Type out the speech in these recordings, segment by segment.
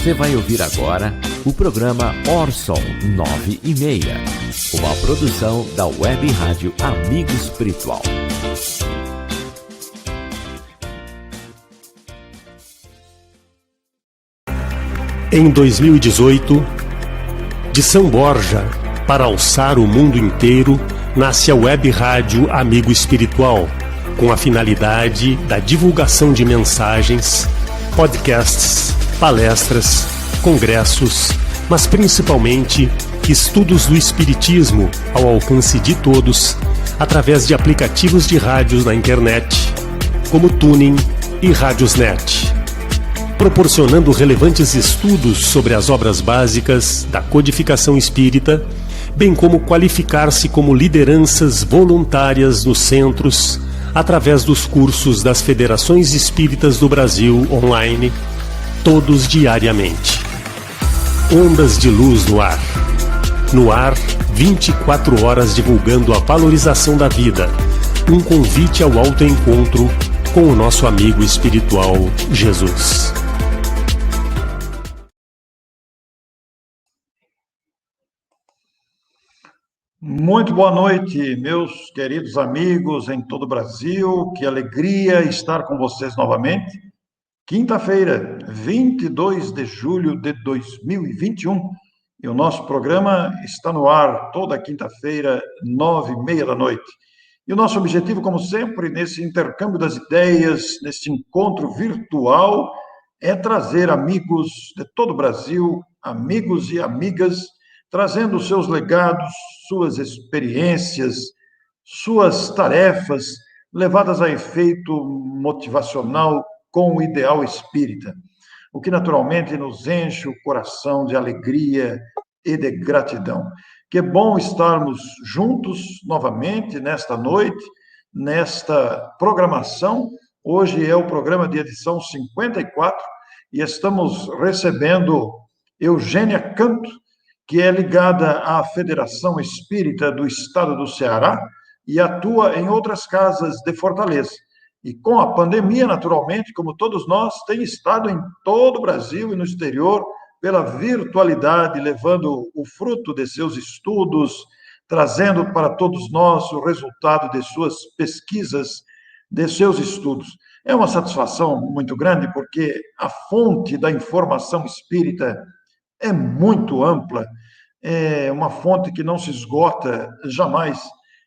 Você vai ouvir agora o programa Orson 9:30, uma produção da Web Rádio Amigo Espiritual. Em 2018, de São Borja para alçar o mundo inteiro, nasce a Web Rádio Amigo Espiritual, com a finalidade da divulgação de mensagens, podcasts, palestras, congressos, mas principalmente estudos do Espiritismo ao alcance de todos, através de aplicativos de rádios na internet, como Tuning e Radiosnet, proporcionando relevantes estudos sobre as obras básicas da codificação espírita, bem como qualificar-se como lideranças voluntárias nos centros, através dos cursos das Federações Espíritas do Brasil online, todos diariamente. Ondas de luz no ar. No ar, 24 horas divulgando a valorização da vida. Um convite ao autoencontro com o nosso amigo espiritual, Jesus. Muito boa noite, meus queridos amigos em todo o Brasil. Que alegria estar com vocês novamente. Quinta-feira, 22 de julho de 2021. E o nosso programa está no ar toda quinta-feira, 9:30 da noite. E o nosso objetivo, como sempre, nesse intercâmbio das ideias, nesse encontro virtual, é trazer amigos de todo o Brasil, amigos e amigas, trazendo seus legados, suas experiências, suas tarefas, levadas a efeito motivacional com o ideal espírita, o que naturalmente nos enche o coração de alegria e de gratidão. Que bom estarmos juntos novamente nesta noite, nesta programação. Hoje é o programa de edição 54 e estamos recebendo Eugênia Canto, que é ligada à Federação Espírita do Estado do Ceará e atua em outras casas de Fortaleza. E com a pandemia, naturalmente, como todos nós, tem estado em todo o Brasil e no exterior pela virtualidade, levando o fruto de seus estudos, trazendo para todos nós o resultado de suas pesquisas, de seus estudos. É uma satisfação muito grande, porque a fonte da informação espírita é muito ampla, é uma fonte que não se esgota jamais.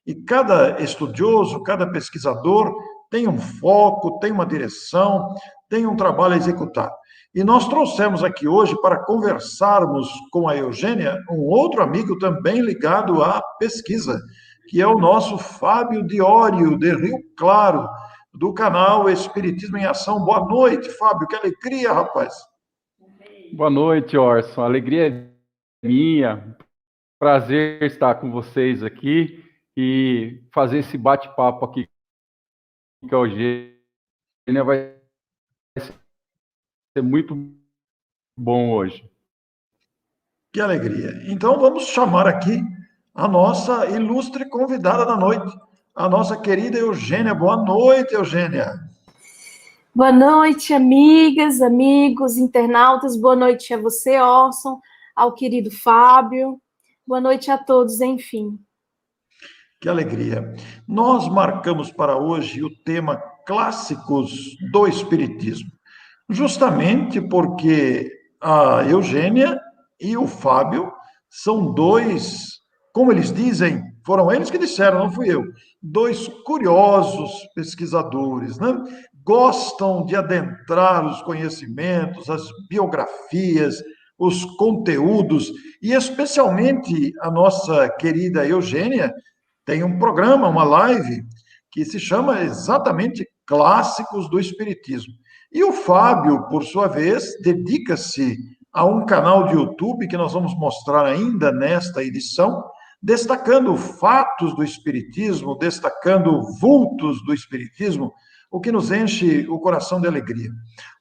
E cada estudioso, cada pesquisador tem um foco, tem uma direção, tem um trabalho a executar. E nós trouxemos aqui hoje para conversarmos com a Eugênia um outro amigo também ligado à pesquisa, que é o nosso Fábio Diório, de Rio Claro, do canal Espiritismo em Ação. Boa noite, Fábio, que alegria, rapaz. Boa noite, Orson. A alegria é minha. Prazer estar com vocês aqui e fazer esse bate-papo aqui com a Eugênia. Vai ser muito bom hoje. Que alegria. Então vamos chamar aqui a nossa ilustre convidada da noite, a nossa querida Eugênia. Boa noite, Eugênia. Boa noite, amigas, amigos, internautas. Boa noite a você, Orson, ao querido Fábio. Boa noite a todos, enfim. Que alegria. Nós marcamos para hoje o tema Clássicos do Espiritismo, justamente porque a Eugênia e o Fábio são dois, como eles dizem, foram eles que disseram, não fui eu, dois curiosos pesquisadores, né? Gostam de adentrar os conhecimentos, as biografias, os conteúdos, e especialmente a nossa querida Eugênia tem um programa, uma live, que se chama exatamente Clássicos do Espiritismo. E o Fábio, por sua vez, dedica-se a um canal de YouTube que nós vamos mostrar ainda nesta edição, destacando fatos do Espiritismo, destacando vultos do Espiritismo, o que nos enche o coração de alegria.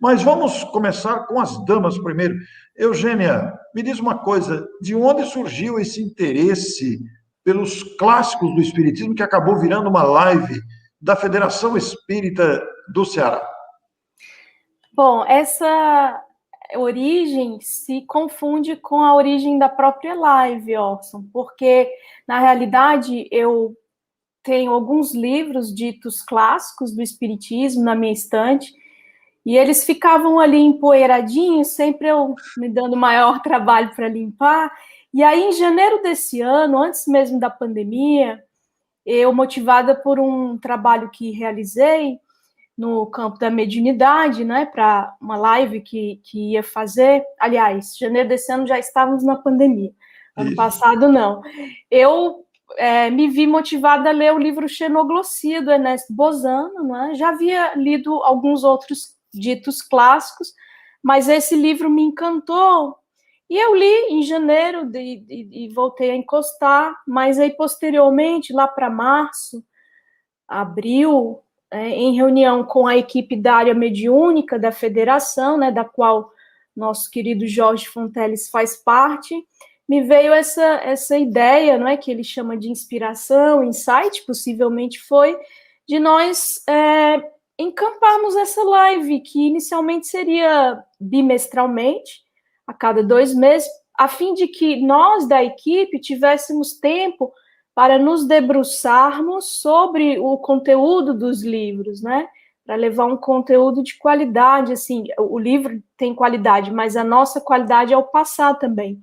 Mas vamos começar com as damas primeiro. Eugênia, me diz uma coisa, de onde surgiu esse interesse pelos clássicos do Espiritismo, que acabou virando uma live da Federação Espírita do Ceará? Bom, essa origem se confunde com a origem da própria live, Orson, porque, na realidade, eu tenho alguns livros ditos clássicos do Espiritismo na minha estante, e eles ficavam ali empoeiradinhos, sempre eu me dando maior trabalho para limpar. E aí, em janeiro desse ano, antes mesmo da pandemia, eu, motivada por um trabalho que realizei no campo da mediunidade, né, para uma live que ia fazer, aliás, janeiro desse ano já estávamos na pandemia, ano passado não, eu me vi motivada a ler o livro Xenoglossia, do Ernesto Bozano, né? Já havia lido alguns outros ditos clássicos, mas esse livro me encantou, e eu li em janeiro e voltei a encostar, mas aí posteriormente, lá para março, abril, em reunião com a equipe da área mediúnica da federação, né, da qual nosso querido Jorge Fonteles faz parte, me veio essa ideia, não é, que ele chama de inspiração, insight, possivelmente foi, de nós encamparmos essa live, que inicialmente seria bimestralmente, a cada 2 meses, a fim de que nós, da equipe, tivéssemos tempo para nos debruçarmos sobre o conteúdo dos livros, né? Para levar um conteúdo de qualidade, assim, o livro tem qualidade, mas a nossa qualidade é o passar também.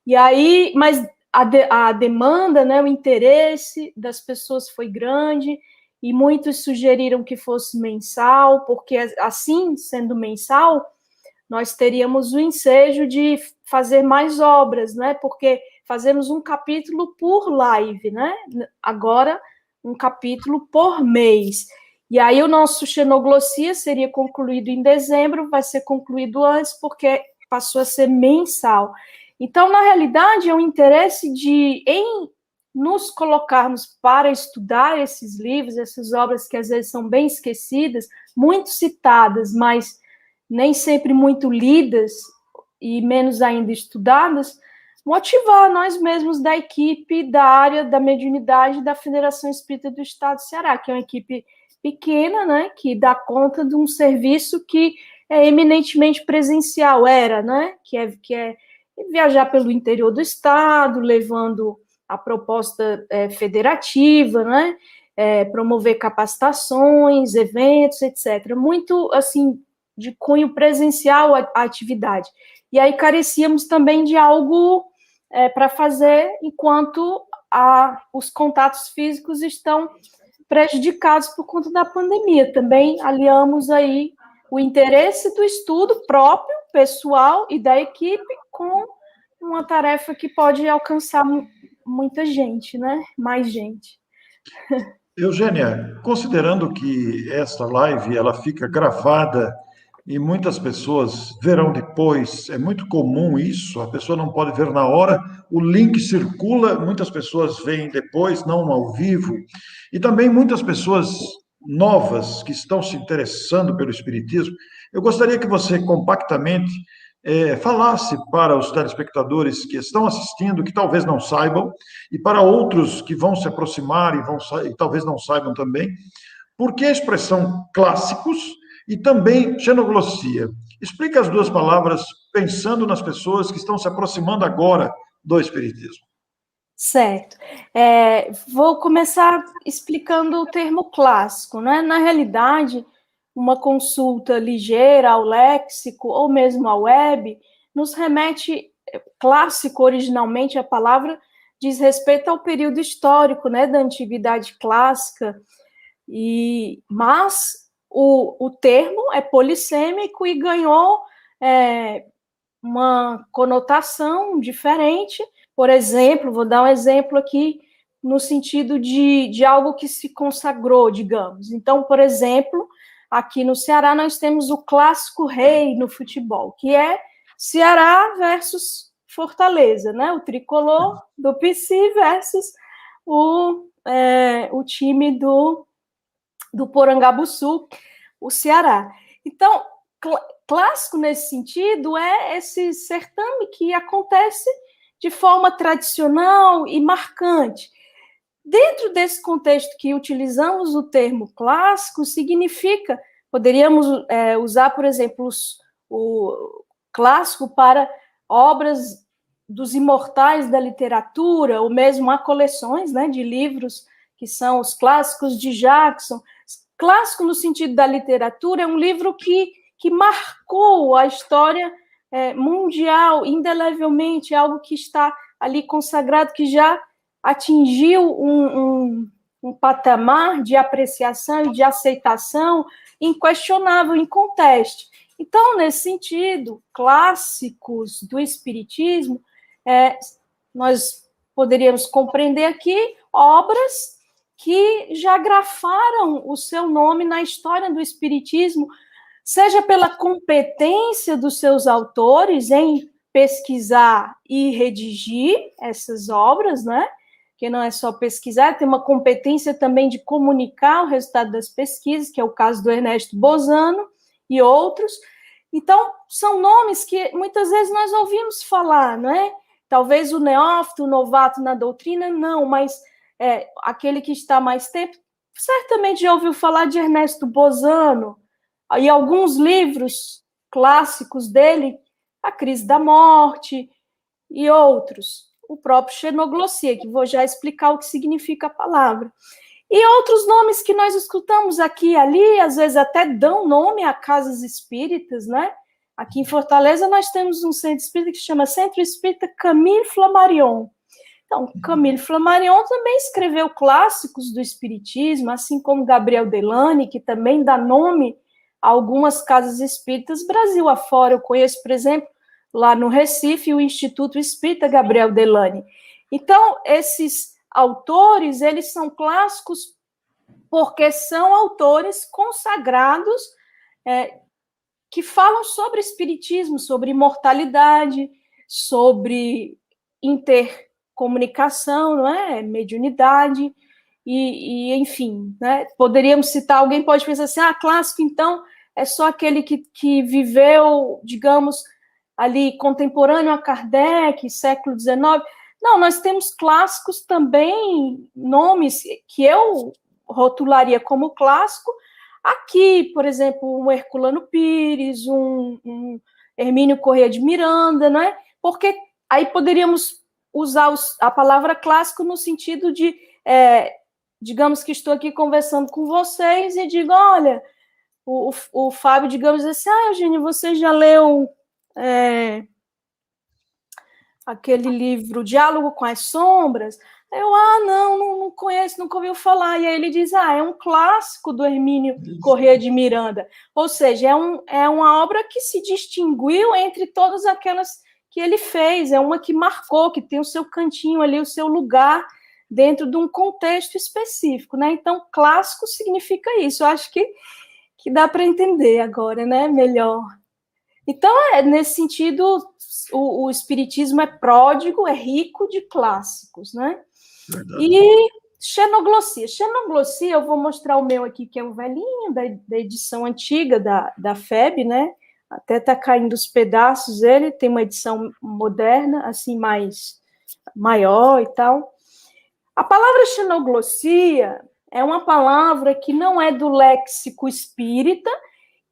E aí, mas a demanda, né, o interesse das pessoas foi grande, e muitos sugeriram que fosse mensal, porque assim, sendo mensal, nós teríamos o ensejo de fazer mais obras, né, porque fazemos um capítulo por live, né, agora um capítulo por mês. E aí o nosso Xenoglossia seria concluído em dezembro, vai ser concluído antes, porque passou a ser mensal. Então, na realidade, é um interesse em nos colocarmos para estudar esses livros, essas obras que às vezes são bem esquecidas, muito citadas, mas nem sempre muito lidas e menos ainda estudadas, motivar nós mesmos da equipe da área da mediunidade da Federação Espírita do Estado do Ceará, que é uma equipe pequena, né, que dá conta de um serviço que é eminentemente presencial, né, que é viajar pelo interior do estado, levando a proposta federativa, né, promover capacitações, eventos, etc. Muito, assim, de cunho presencial a atividade. E aí carecíamos também de algo para fazer enquanto os contatos físicos estão prejudicados por conta da pandemia. Também aliamos aí o interesse do estudo próprio, pessoal e da equipe com uma tarefa que pode alcançar muita gente, né? Mais gente. Eugênia, considerando que esta live ela fica gravada e muitas pessoas verão depois, é muito comum isso, a pessoa não pode ver na hora, o link circula, muitas pessoas veem depois, não ao vivo, e também muitas pessoas novas que estão se interessando pelo Espiritismo. Eu gostaria que você compactamente falasse para os telespectadores que estão assistindo, que talvez não saibam, e para outros que vão se aproximar e talvez não saibam também, por que a expressão clássicos e também xenoglossia. Explica as duas palavras pensando nas pessoas que estão se aproximando agora do Espiritismo. Certo. Vou começar explicando o termo clássico, né? Na realidade, uma consulta ligeira ao léxico ou mesmo à web nos remete, clássico originalmente, a palavra diz respeito ao período histórico, né, da antiguidade clássica, mas o termo é polissêmico e ganhou uma conotação diferente. Por exemplo, vou dar um exemplo aqui, no sentido de algo que se consagrou, digamos. Então, por exemplo, aqui no Ceará nós temos o clássico rei no futebol, que é Ceará versus Fortaleza, né? O tricolor do PC versus o time do Porangabuçu, o Ceará. Então, clássico nesse sentido é esse certame que acontece de forma tradicional e marcante. Dentro desse contexto que utilizamos o termo clássico, significa, poderíamos usar, por exemplo, clássico para obras dos imortais da literatura, ou mesmo há coleções, né, de livros que são os clássicos de Jackson. Clássico no sentido da literatura é um livro que marcou a história mundial, indelevelmente, algo que está ali consagrado, que já atingiu um patamar de apreciação e de aceitação inquestionável, inconteste. Então, nesse sentido, clássicos do Espiritismo, nós poderíamos compreender aqui obras que já grafaram o seu nome na história do Espiritismo, seja pela competência dos seus autores em pesquisar e redigir essas obras, né? Que não é só pesquisar, tem uma competência também de comunicar o resultado das pesquisas, que é o caso do Ernesto Bozano e outros. Então, são nomes que muitas vezes nós ouvimos falar, não é? Talvez o neófito, o novato na doutrina, não, mas aquele que está há mais tempo, certamente já ouviu falar de Ernesto Bozano, e alguns livros clássicos dele, A Crise da Morte e outros, o próprio Xenoglossia, que vou já explicar o que significa a palavra. E outros nomes que nós escutamos aqui e ali, às vezes até dão nome a casas espíritas, né? Aqui em Fortaleza nós temos um centro espírita que se chama Centro Espírita Camille Flammarion. Então, Camille Flammarion também escreveu clássicos do espiritismo, assim como Gabriel Delany, que também dá nome a algumas casas espíritas Brasil afora. Eu conheço, por exemplo, lá no Recife, o Instituto Espírita Gabriel Delany. Então, esses autores, eles são clássicos porque são autores consagrados que falam sobre espiritismo, sobre imortalidade, sobre intercomunicação, não é? Mediunidade, e enfim, né? Poderíamos citar, alguém pode pensar assim, clássico, então, é só aquele que viveu, digamos, ali contemporâneo a Kardec, século XIX. Não, nós temos clássicos também, nomes que eu rotularia como clássico. Aqui, por exemplo, um Herculano Pires, um Hermínio Corrêa de Miranda, né? Porque aí poderíamos usar a palavra clássico no sentido de, digamos que estou aqui conversando com vocês e digo, olha, o Fábio, digamos assim, Eugênio, você já leu aquele livro Diálogo com as Sombras? Eu, não conheço, nunca ouviu falar. E aí ele diz, é um clássico do Hermínio Corrêa de Miranda. Ou seja, é uma obra que se distinguiu entre todas aquelas que ele fez, é uma que marcou, que tem o seu cantinho ali, o seu lugar dentro de um contexto específico, né? Então, clássico significa isso. Eu acho que dá para entender agora, né? Melhor. Então, nesse sentido, o espiritismo é pródigo, é rico de clássicos, né? Verdade. E Xenoglossia. Xenoglossia, eu vou mostrar o meu aqui, que é o velhinho, da edição antiga da FEB, né? Até está caindo os pedaços ele, tem uma edição moderna, assim, maior e tal. A palavra xenoglossia é uma palavra que não é do léxico espírita.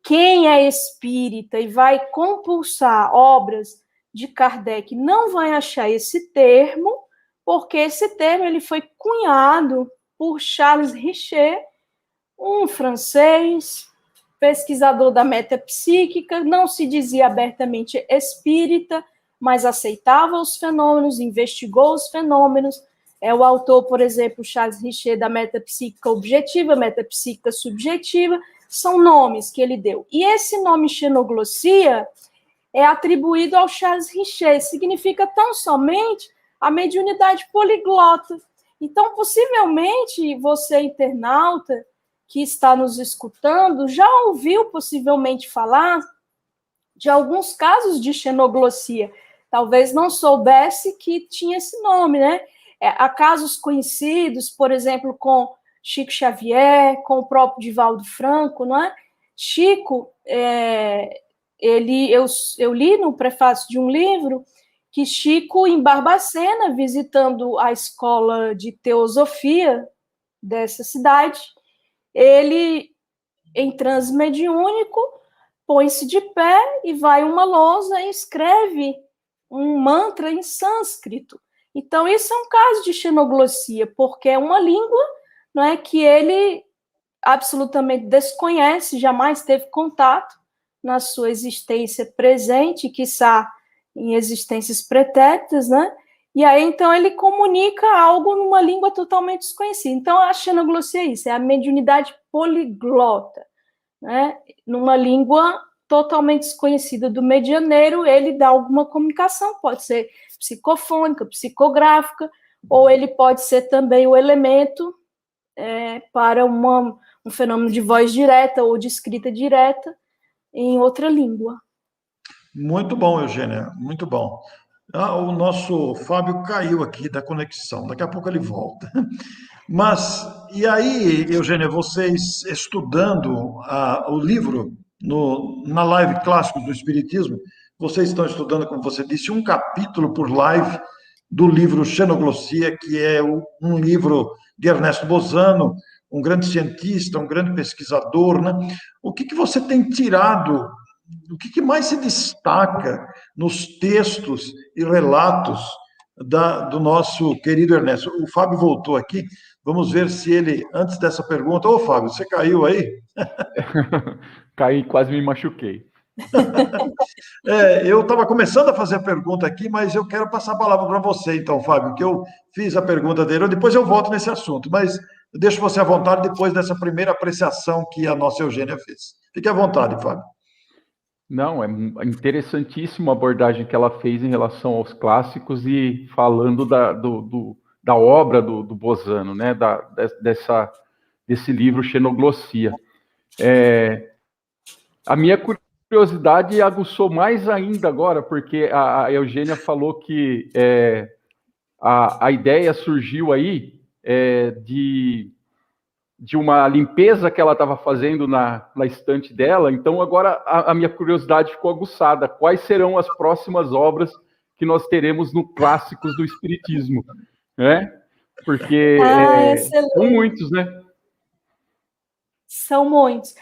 Quem é espírita e vai compulsar obras de Kardec não vai achar esse termo, porque esse termo ele foi cunhado por Charles Richer, um francês, pesquisador da metapsíquica, não se dizia abertamente espírita, mas aceitava os fenômenos, investigou os fenômenos. É o autor, por exemplo, Charles Richer, da metapsíquica objetiva, metapsíquica subjetiva, são nomes que ele deu. E esse nome xenoglossia é atribuído ao Charles Richer, significa tão somente a mediunidade poliglota. Então, possivelmente, você, internauta, que está nos escutando, já ouviu possivelmente falar de alguns casos de xenoglossia. Talvez não soubesse que tinha esse nome, né? Há casos conhecidos, por exemplo, com Chico Xavier, com o próprio Divaldo Franco, não é? Chico, eu li no prefácio de um livro que Chico, em Barbacena, visitando a escola de teosofia dessa cidade, ele, em transe mediúnico, põe-se de pé e vai uma lousa e escreve um mantra em sânscrito. Então, isso é um caso de xenoglossia, porque é uma língua, não é, que ele absolutamente desconhece, jamais teve contato na sua existência presente, quiçá em existências pretéritas, né? E aí, então, ele comunica algo numa língua totalmente desconhecida. Então, a xenoglossia é isso, é a mediunidade poliglota, né? Numa língua totalmente desconhecida do medianeiro, ele dá alguma comunicação, pode ser psicofônica, psicográfica, ou ele pode ser também o elemento para um fenômeno de voz direta ou de escrita direta em outra língua. Muito bom, Eugênia, muito bom. O nosso Fábio caiu aqui da conexão, daqui a pouco ele volta. Mas, e aí, Eugênia, vocês estudando o livro na live Clássicos do Espiritismo, vocês estão estudando, como você disse, um capítulo por live do livro Xenoglossia, que é um livro de Ernesto Bozano, um grande cientista, um grande pesquisador, né? O que você tem tirado, o que mais se destaca nos textos e relatos do nosso querido Ernesto? O Fábio voltou aqui, vamos ver se ele, antes dessa pergunta... Ô, Fábio, você caiu aí? Caí, quase me machuquei. Eu estava começando a fazer a pergunta aqui, mas eu quero passar a palavra para você, então, Fábio, que eu fiz a pergunta dele, depois eu volto nesse assunto, mas eu deixo você à vontade depois dessa primeira apreciação que a nossa Eugênia fez. Fique à vontade, Fábio. Não, é interessantíssima a abordagem que ela fez em relação aos clássicos e falando da obra do Bozano, né, desse livro Xenoglossia. A minha curiosidade aguçou mais ainda agora, porque a Eugênia falou que a ideia surgiu aí de uma limpeza que ela estava fazendo na estante dela. Então, agora a minha curiosidade ficou aguçada. Quais serão as próximas obras que nós teremos no Clássicos do Espiritismo? Né? Porque são muitos, né? São muitos.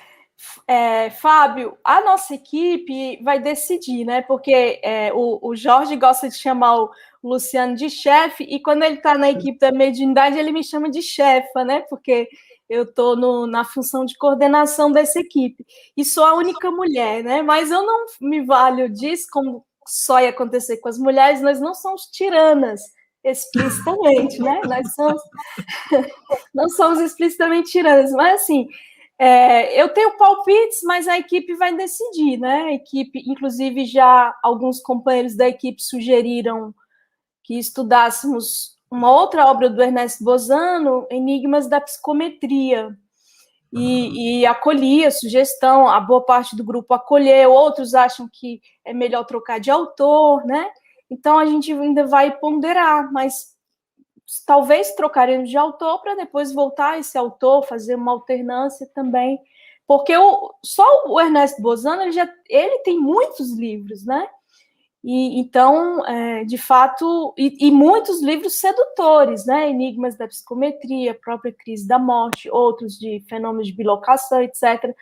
Fábio, a nossa equipe vai decidir, né? Porque o Jorge gosta de chamar o Luciano de chefe, e quando ele está na equipe da mediunidade, ele me chama de chefa, né? Porque eu estou na função de coordenação dessa equipe. E sou a única mulher, né? Mas eu não me valho disso, como só ia acontecer com as mulheres, nós não somos tiranas explicitamente, né? Nós não somos explicitamente tiranas, mas assim... eu tenho palpites, mas a equipe vai decidir, né? A equipe, inclusive, já alguns companheiros da equipe sugeriram que estudássemos uma outra obra do Ernesto Bozano, Enigmas da Psicometria, e acolhi a sugestão, a boa parte do grupo acolheu, outros acham que é melhor trocar de autor, né? Então, a gente ainda vai ponderar, mas talvez trocaremos de autor para depois voltar a esse autor, fazer uma alternância também, porque só o Ernesto Bozano, ele tem muitos livros, né? E então, de fato, e muitos livros sedutores, né? Enigmas da Psicometria, a própria Crise da Morte, outros de fenômenos de bilocação, etc.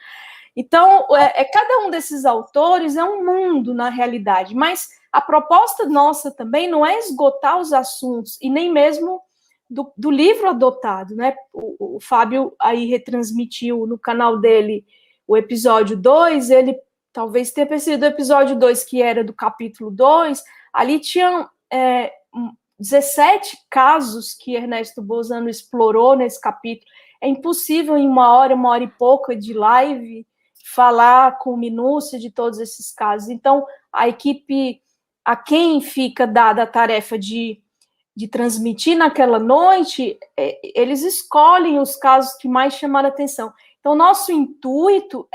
Então, cada um desses autores é um mundo, na realidade, mas a proposta nossa também não é esgotar os assuntos, e nem mesmo do livro adotado, né? O Fábio aí retransmitiu no canal dele o episódio 2, ele talvez tenha percebido o episódio 2, que era do capítulo 2, ali tinham 17 casos que Ernesto Bozano explorou nesse capítulo. É impossível em uma hora e pouca de live, falar com minúcia de todos esses casos. Então, a equipe, a quem fica dada a tarefa de transmitir naquela noite, eles escolhem os casos que mais chamaram a atenção. Então, nosso intuito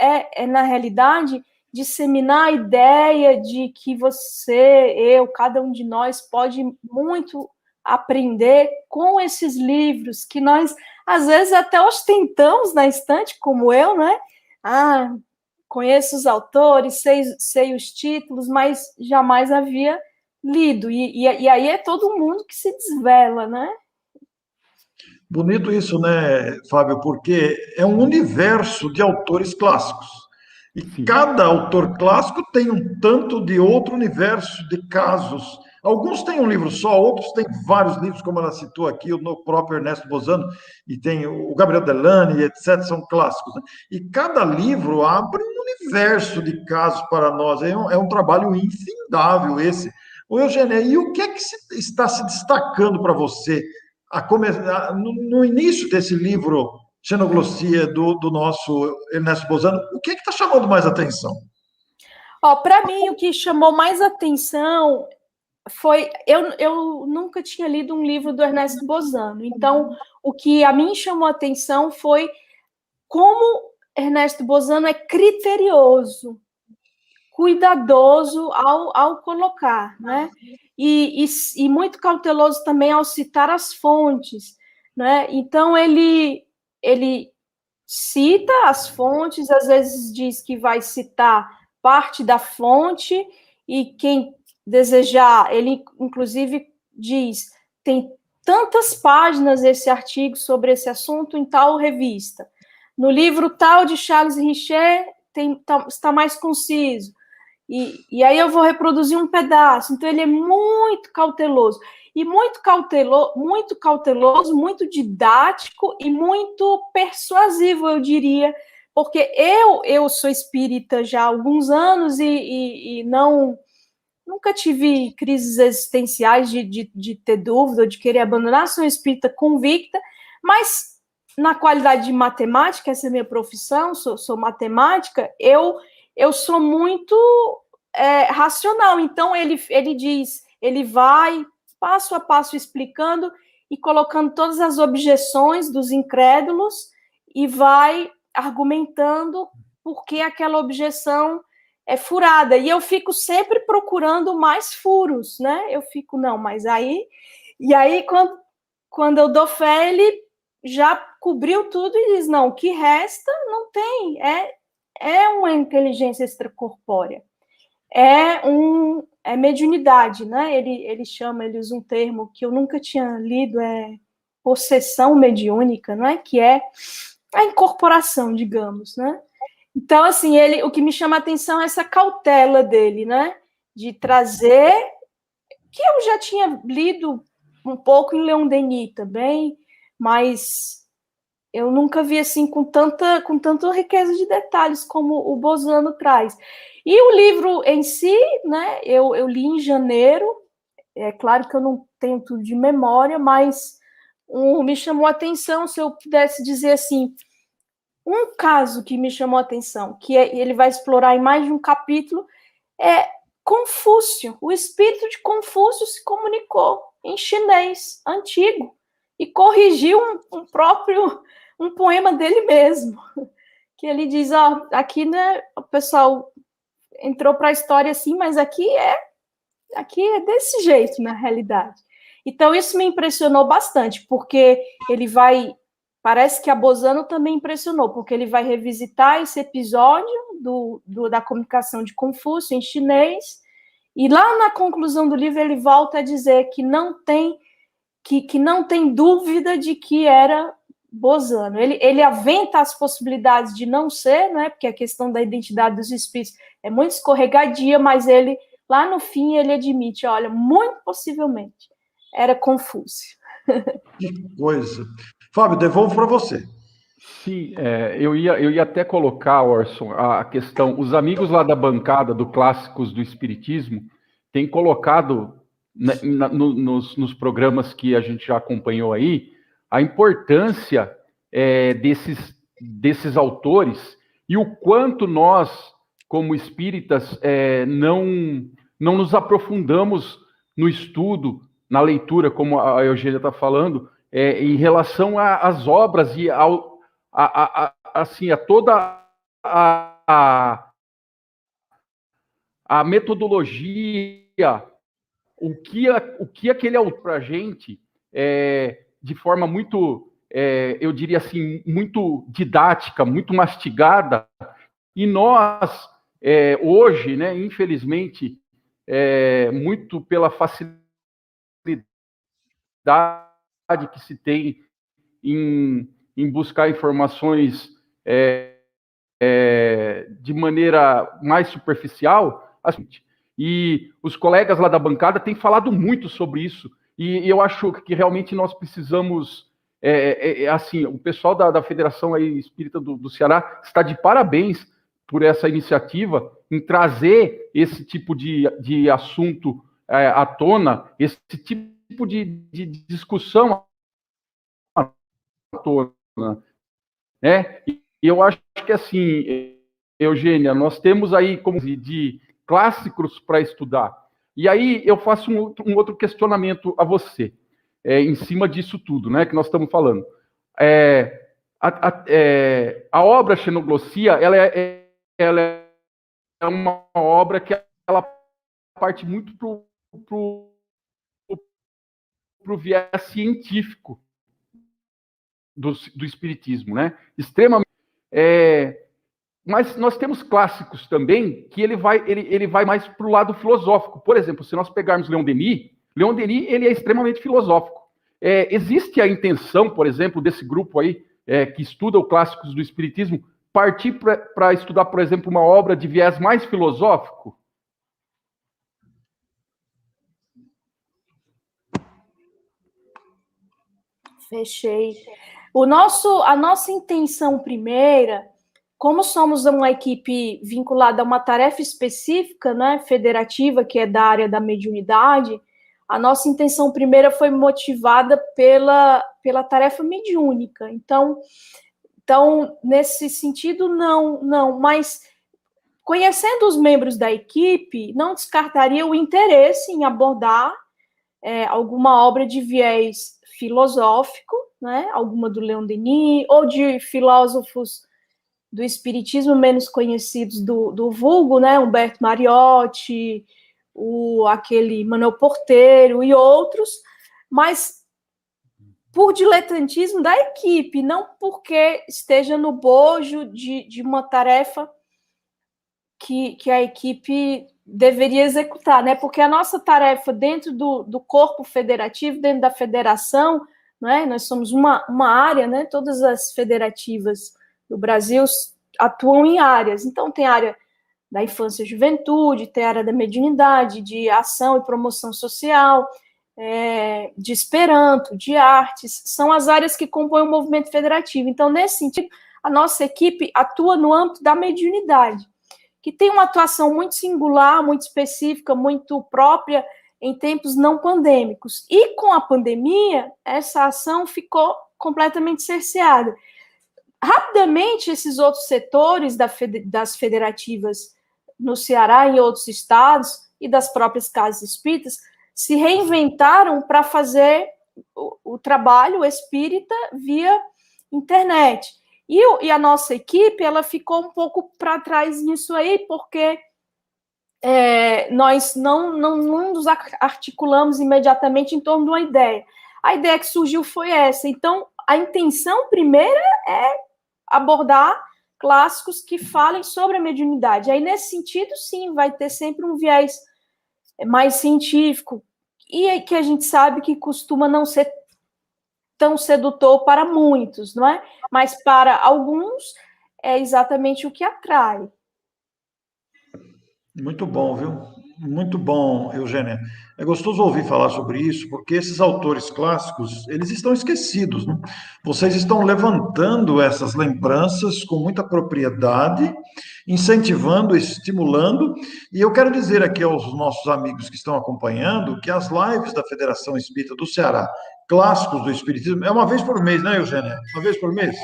na realidade, disseminar a ideia de que você, eu, cada um de nós pode muito aprender com esses livros, que nós, às vezes, até ostentamos na estante, como eu, né? Conheço os autores, sei os títulos, mas jamais havia lido. E aí é todo mundo que se desvela, né? Bonito isso, né, Fábio? Porque é um universo de autores clássicos. E Sim. cada autor clássico tem um tanto de outro universo de casos. Alguns têm um livro só, outros têm vários livros, como ela citou aqui, o próprio Ernesto Bozano, e tem o Gabriel Delany, etc., são clássicos. Né? E cada livro abre um universo de casos para nós. É um trabalho infindável esse. O Eugênio, e o que é que está se destacando para você no início desse livro Xenoglossia do nosso Ernesto Bozano? O que está chamando mais atenção? Para mim, o que chamou mais atenção foi... Eu nunca tinha lido um livro do Ernesto Bozano, então o que a mim chamou atenção foi como Ernesto Bozano é criterioso, cuidadoso ao colocar, né? E muito cauteloso também ao citar as fontes, né? Então, ele cita as fontes, às vezes diz que vai citar parte da fonte, e quem desejar, ele inclusive diz, tem tantas páginas esse artigo sobre esse assunto em tal revista. No livro tal de Charles Richer está mais conciso. E aí eu vou reproduzir um pedaço. Então, ele é muito cauteloso. E muito cauteloso, muito didático e muito persuasivo, eu diria, porque eu sou espírita já há alguns anos e nunca tive crises existenciais de ter dúvida ou de querer abandonar, sou espírita convicta, mas na qualidade de matemática, essa é a minha profissão, sou matemática, eu sou muito racional. Então, ele diz, ele vai passo a passo explicando e colocando todas as objeções dos incrédulos e vai argumentando por que aquela objeção é furada. E eu fico sempre procurando mais furos, né? Eu fico, não, mas aí... E aí, quando eu dou fé, ele já cobriu tudo e diz, não, o que resta não tem, é uma inteligência extracorpórea, é mediunidade, né? Ele usa um termo que eu nunca tinha lido, possessão mediúnica, né? Que é a incorporação, digamos, né? Então, assim, o que me chama a atenção é essa cautela dele, né? De trazer, que eu já tinha lido um pouco em Leon Denis também, mas eu nunca vi assim com tanta riqueza de detalhes como o Bozano traz. E o livro em si, né, eu li em janeiro, é claro que eu não tenho tudo de memória, mas me chamou a atenção, se eu pudesse dizer assim, um caso que me chamou a atenção, que ele vai explorar em mais de um capítulo, é Confúcio. O espírito de Confúcio se comunicou em chinês antigo e corrigiu um poema dele mesmo, que ele diz, aqui, né, o pessoal entrou para a história assim, mas aqui é desse jeito, na realidade. Então, isso me impressionou bastante, porque parece que a Bozano também impressionou, porque ele vai revisitar esse episódio da comunicação de Confúcio em chinês, e lá na conclusão do livro ele volta a dizer que não tem dúvida de que era Bozano. Ele aventa as possibilidades de não ser, né, porque a questão da identidade dos espíritos é muito escorregadia, mas lá no fim, ele admite, olha, muito possivelmente era Confúcio. Que coisa. Fábio, devolvo para você. Sim, eu ia até colocar, Orson, a questão. Os amigos lá da bancada do Clássicos do Espiritismo têm colocado nos programas que a gente já acompanhou aí a importância desses autores e o quanto nós, como espíritas, não nos aprofundamos no estudo, na leitura, como a Eugênia está falando, em relação às obras e assim, a toda a metodologia, o que aquele autor para a gente, de forma muito, eu diria assim, muito didática, muito mastigada, e nós, hoje, né, infelizmente, muito pela facilidade que se tem em buscar informações de maneira mais superficial, e os colegas lá da bancada têm falado muito sobre isso, e eu acho que realmente nós precisamos, assim, o pessoal da Federação aí Espírita do Ceará está de parabéns por essa iniciativa em trazer esse tipo de assunto à tona, esse tipo de discussão à tona, né? E eu acho que, assim, Eugênia, nós temos aí como de clássicos para estudar. E aí eu faço um outro questionamento a você, em cima disso tudo, né, que nós estamos falando. A obra Xenoglossia, ela é uma obra que ela parte muito pro viés científico do espiritismo, né? Extremamente. Mas nós temos clássicos também que ele vai mais para o lado filosófico. Por exemplo, se nós pegarmos Leon Denis ele é extremamente filosófico. Existe a intenção, por exemplo, desse grupo aí que estuda os clássicos do espiritismo partir para estudar, por exemplo, uma obra de viés mais filosófico? Fechei. A nossa intenção primeira, como somos uma equipe vinculada a uma tarefa específica, né, federativa, que é da área da mediunidade, a nossa intenção primeira foi motivada pela tarefa mediúnica. Então, nesse sentido, não, mas conhecendo os membros da equipe, não descartaria o interesse em abordar alguma obra de viés filosófico, né, alguma do Leon Denis, ou de filósofos do espiritismo menos conhecidos do vulgo, né, Humberto Mariotti, aquele Manuel Porteiro e outros, mas por diletantismo da equipe, não porque esteja no bojo de uma tarefa que a equipe deveria executar, né? Porque a nossa tarefa dentro do corpo federativo, dentro da federação, né? Nós somos uma área, né? Todas as federativas do Brasil atuam em áreas. Então, tem área da infância e juventude, tem área da mediunidade, de ação e promoção social, de Esperanto, de artes, são as áreas que compõem o movimento federativo. Então, nesse sentido, a nossa equipe atua no âmbito da mediunidade, que tem uma atuação muito singular, muito específica, muito própria em tempos não pandêmicos. E com a pandemia, essa ação ficou completamente cerceada. Rapidamente, esses outros setores das federativas no Ceará e em outros estados, e das próprias casas espíritas, se reinventaram para fazer o trabalho espírita via internet. E a nossa equipe, ela ficou um pouco para trás nisso aí, porque nós não nos articulamos imediatamente em torno de uma ideia. A ideia que surgiu foi essa. Então, a intenção primeira é abordar clássicos que falem sobre a mediunidade. Aí, nesse sentido, sim, vai ter sempre um viés mais científico, e que a gente sabe que costuma não ser tão sedutor para muitos, não é? Mas para alguns é exatamente o que atrai. Muito bom, viu? Muito bom, Eugênia. É gostoso ouvir falar sobre isso, porque esses autores clássicos, eles estão esquecidos, né? Vocês estão levantando essas lembranças com muita propriedade, incentivando, estimulando, e eu quero dizer aqui aos nossos amigos que estão acompanhando que as lives da Federação Espírita do Ceará, clássicos do Espiritismo, é uma vez por mês, né, Eugênia? Uma vez por mês?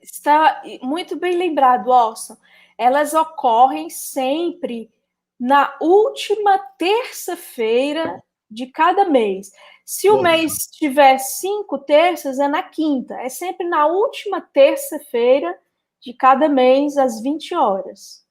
Está muito bem lembrado, Orson. Elas ocorrem sempre na última terça-feira de cada mês. Se o mês tiver 5 terças, é na quinta. É sempre na última terça-feira de cada mês, às 20 horas.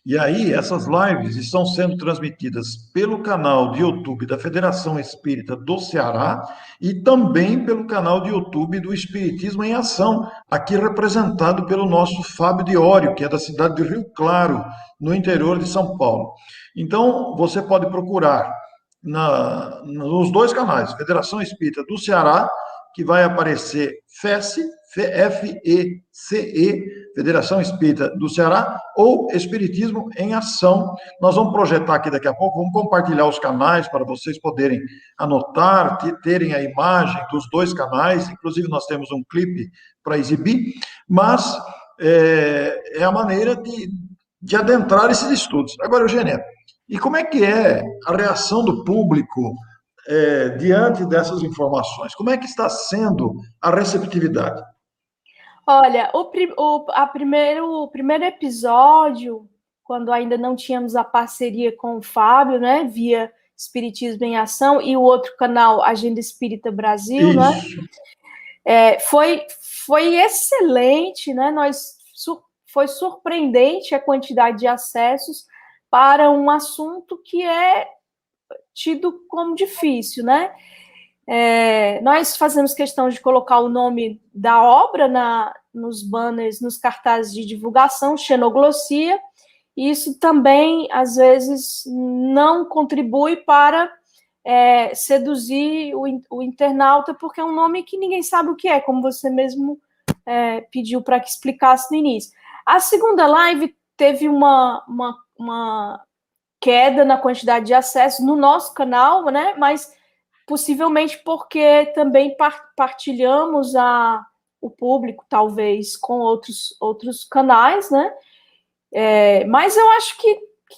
E aí, essas lives estão sendo transmitidas pelo canal de YouTube da Federação Espírita do Ceará e também pelo canal de YouTube do Espiritismo em Ação, aqui representado pelo nosso Fábio Diório, que é da cidade de Rio Claro, no interior de São Paulo. Então, você pode procurar nos dois canais, Federação Espírita do Ceará, que vai aparecer FECE, FECE, Federação Espírita do Ceará, ou Espiritismo em Ação. Nós vamos projetar aqui daqui a pouco, vamos compartilhar os canais para vocês poderem anotar, terem a imagem dos dois canais, inclusive nós temos um clipe para exibir, mas é a maneira de adentrar esses estudos. Agora, Eugênia, e como é que é a reação do público diante dessas informações? Como é que está sendo a receptividade? Olha, o primeiro episódio, quando ainda não tínhamos a parceria com o Fábio, né, via Espiritismo em Ação, e o outro canal, Agenda Espírita Brasil, Isso. né, foi excelente, né, foi surpreendente a quantidade de acessos para um assunto que é tido como difícil, né? Nós fazemos questão de colocar o nome da obra nos banners, nos cartazes de divulgação, xenoglossia, e isso também, às vezes, não contribui para seduzir o internauta, porque é um nome que ninguém sabe o que é, como você mesmo pediu para que explicasse no início. A segunda live teve uma queda na quantidade de acessos no nosso canal, né? Mas possivelmente porque também partilhamos o público, talvez, com outros canais, né? Mas eu acho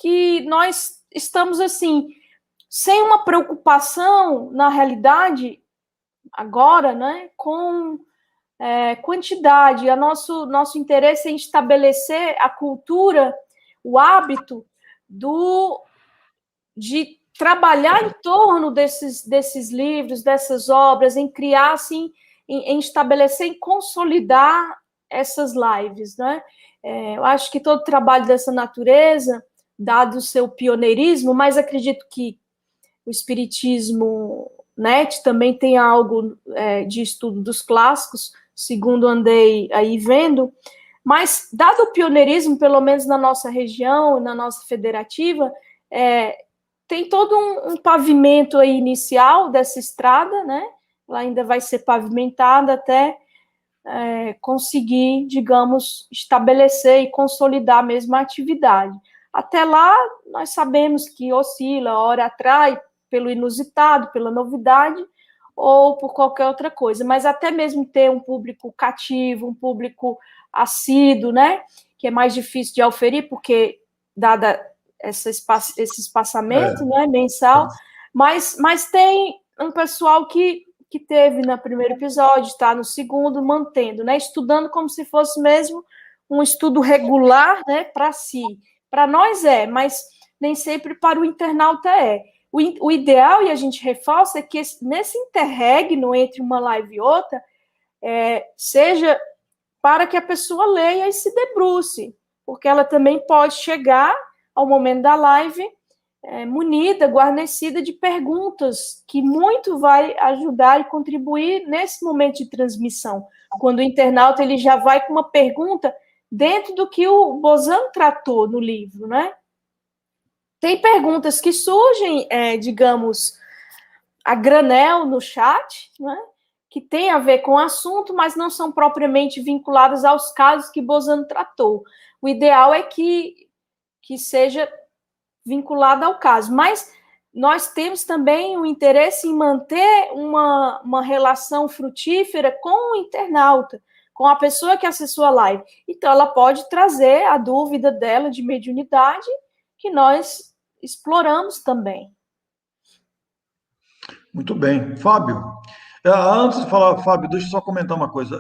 que nós estamos, assim, sem uma preocupação, na realidade, agora, né? Com quantidade. Nosso interesse é em estabelecer a cultura, o hábito de trabalhar em torno desses livros, dessas obras, em criar, assim, em estabelecer, em consolidar essas lives, né? Eu acho que todo trabalho dessa natureza, dado o seu pioneirismo, mas acredito que o Espiritismo Net também tem algo de estudo dos clássicos, segundo andei aí vendo, mas, dado o pioneirismo, pelo menos na nossa região, na nossa federativa, tem todo um pavimento aí inicial dessa estrada, né? Ela ainda vai ser pavimentada até conseguir, digamos, estabelecer e consolidar mesmo a atividade. Até lá, nós sabemos que oscila, a hora atrai pelo inusitado, pela novidade, ou por qualquer outra coisa, mas até mesmo ter um público cativo, um público assíduo, né? Que é mais difícil de auferir, porque, dada esse espaçamento, né, mensal, mas tem um pessoal que teve no primeiro episódio, está no segundo, mantendo, né, estudando como se fosse mesmo um estudo regular, né, para si. Para nós mas nem sempre para o internauta O ideal, e a gente reforça, é que nesse interregno entre uma live e outra, seja para que a pessoa leia e se debruce, porque ela também pode chegar ao momento da live munida, guarnecida de perguntas, que muito vai ajudar e contribuir nesse momento de transmissão, quando o internauta ele já vai com uma pergunta dentro do que o Bozano tratou no livro, né? Tem perguntas que surgem, digamos, a granel no chat, né? Que tem a ver com o assunto, mas não são propriamente vinculadas aos casos que Bozano tratou. O ideal é que seja vinculada ao caso, mas nós temos também o interesse em manter uma relação frutífera com o internauta, com a pessoa que acessou a live. Então, ela pode trazer a dúvida dela de mediunidade, que nós exploramos também. Muito bem. Fábio, antes de falar, Fábio, deixa eu só comentar uma coisa.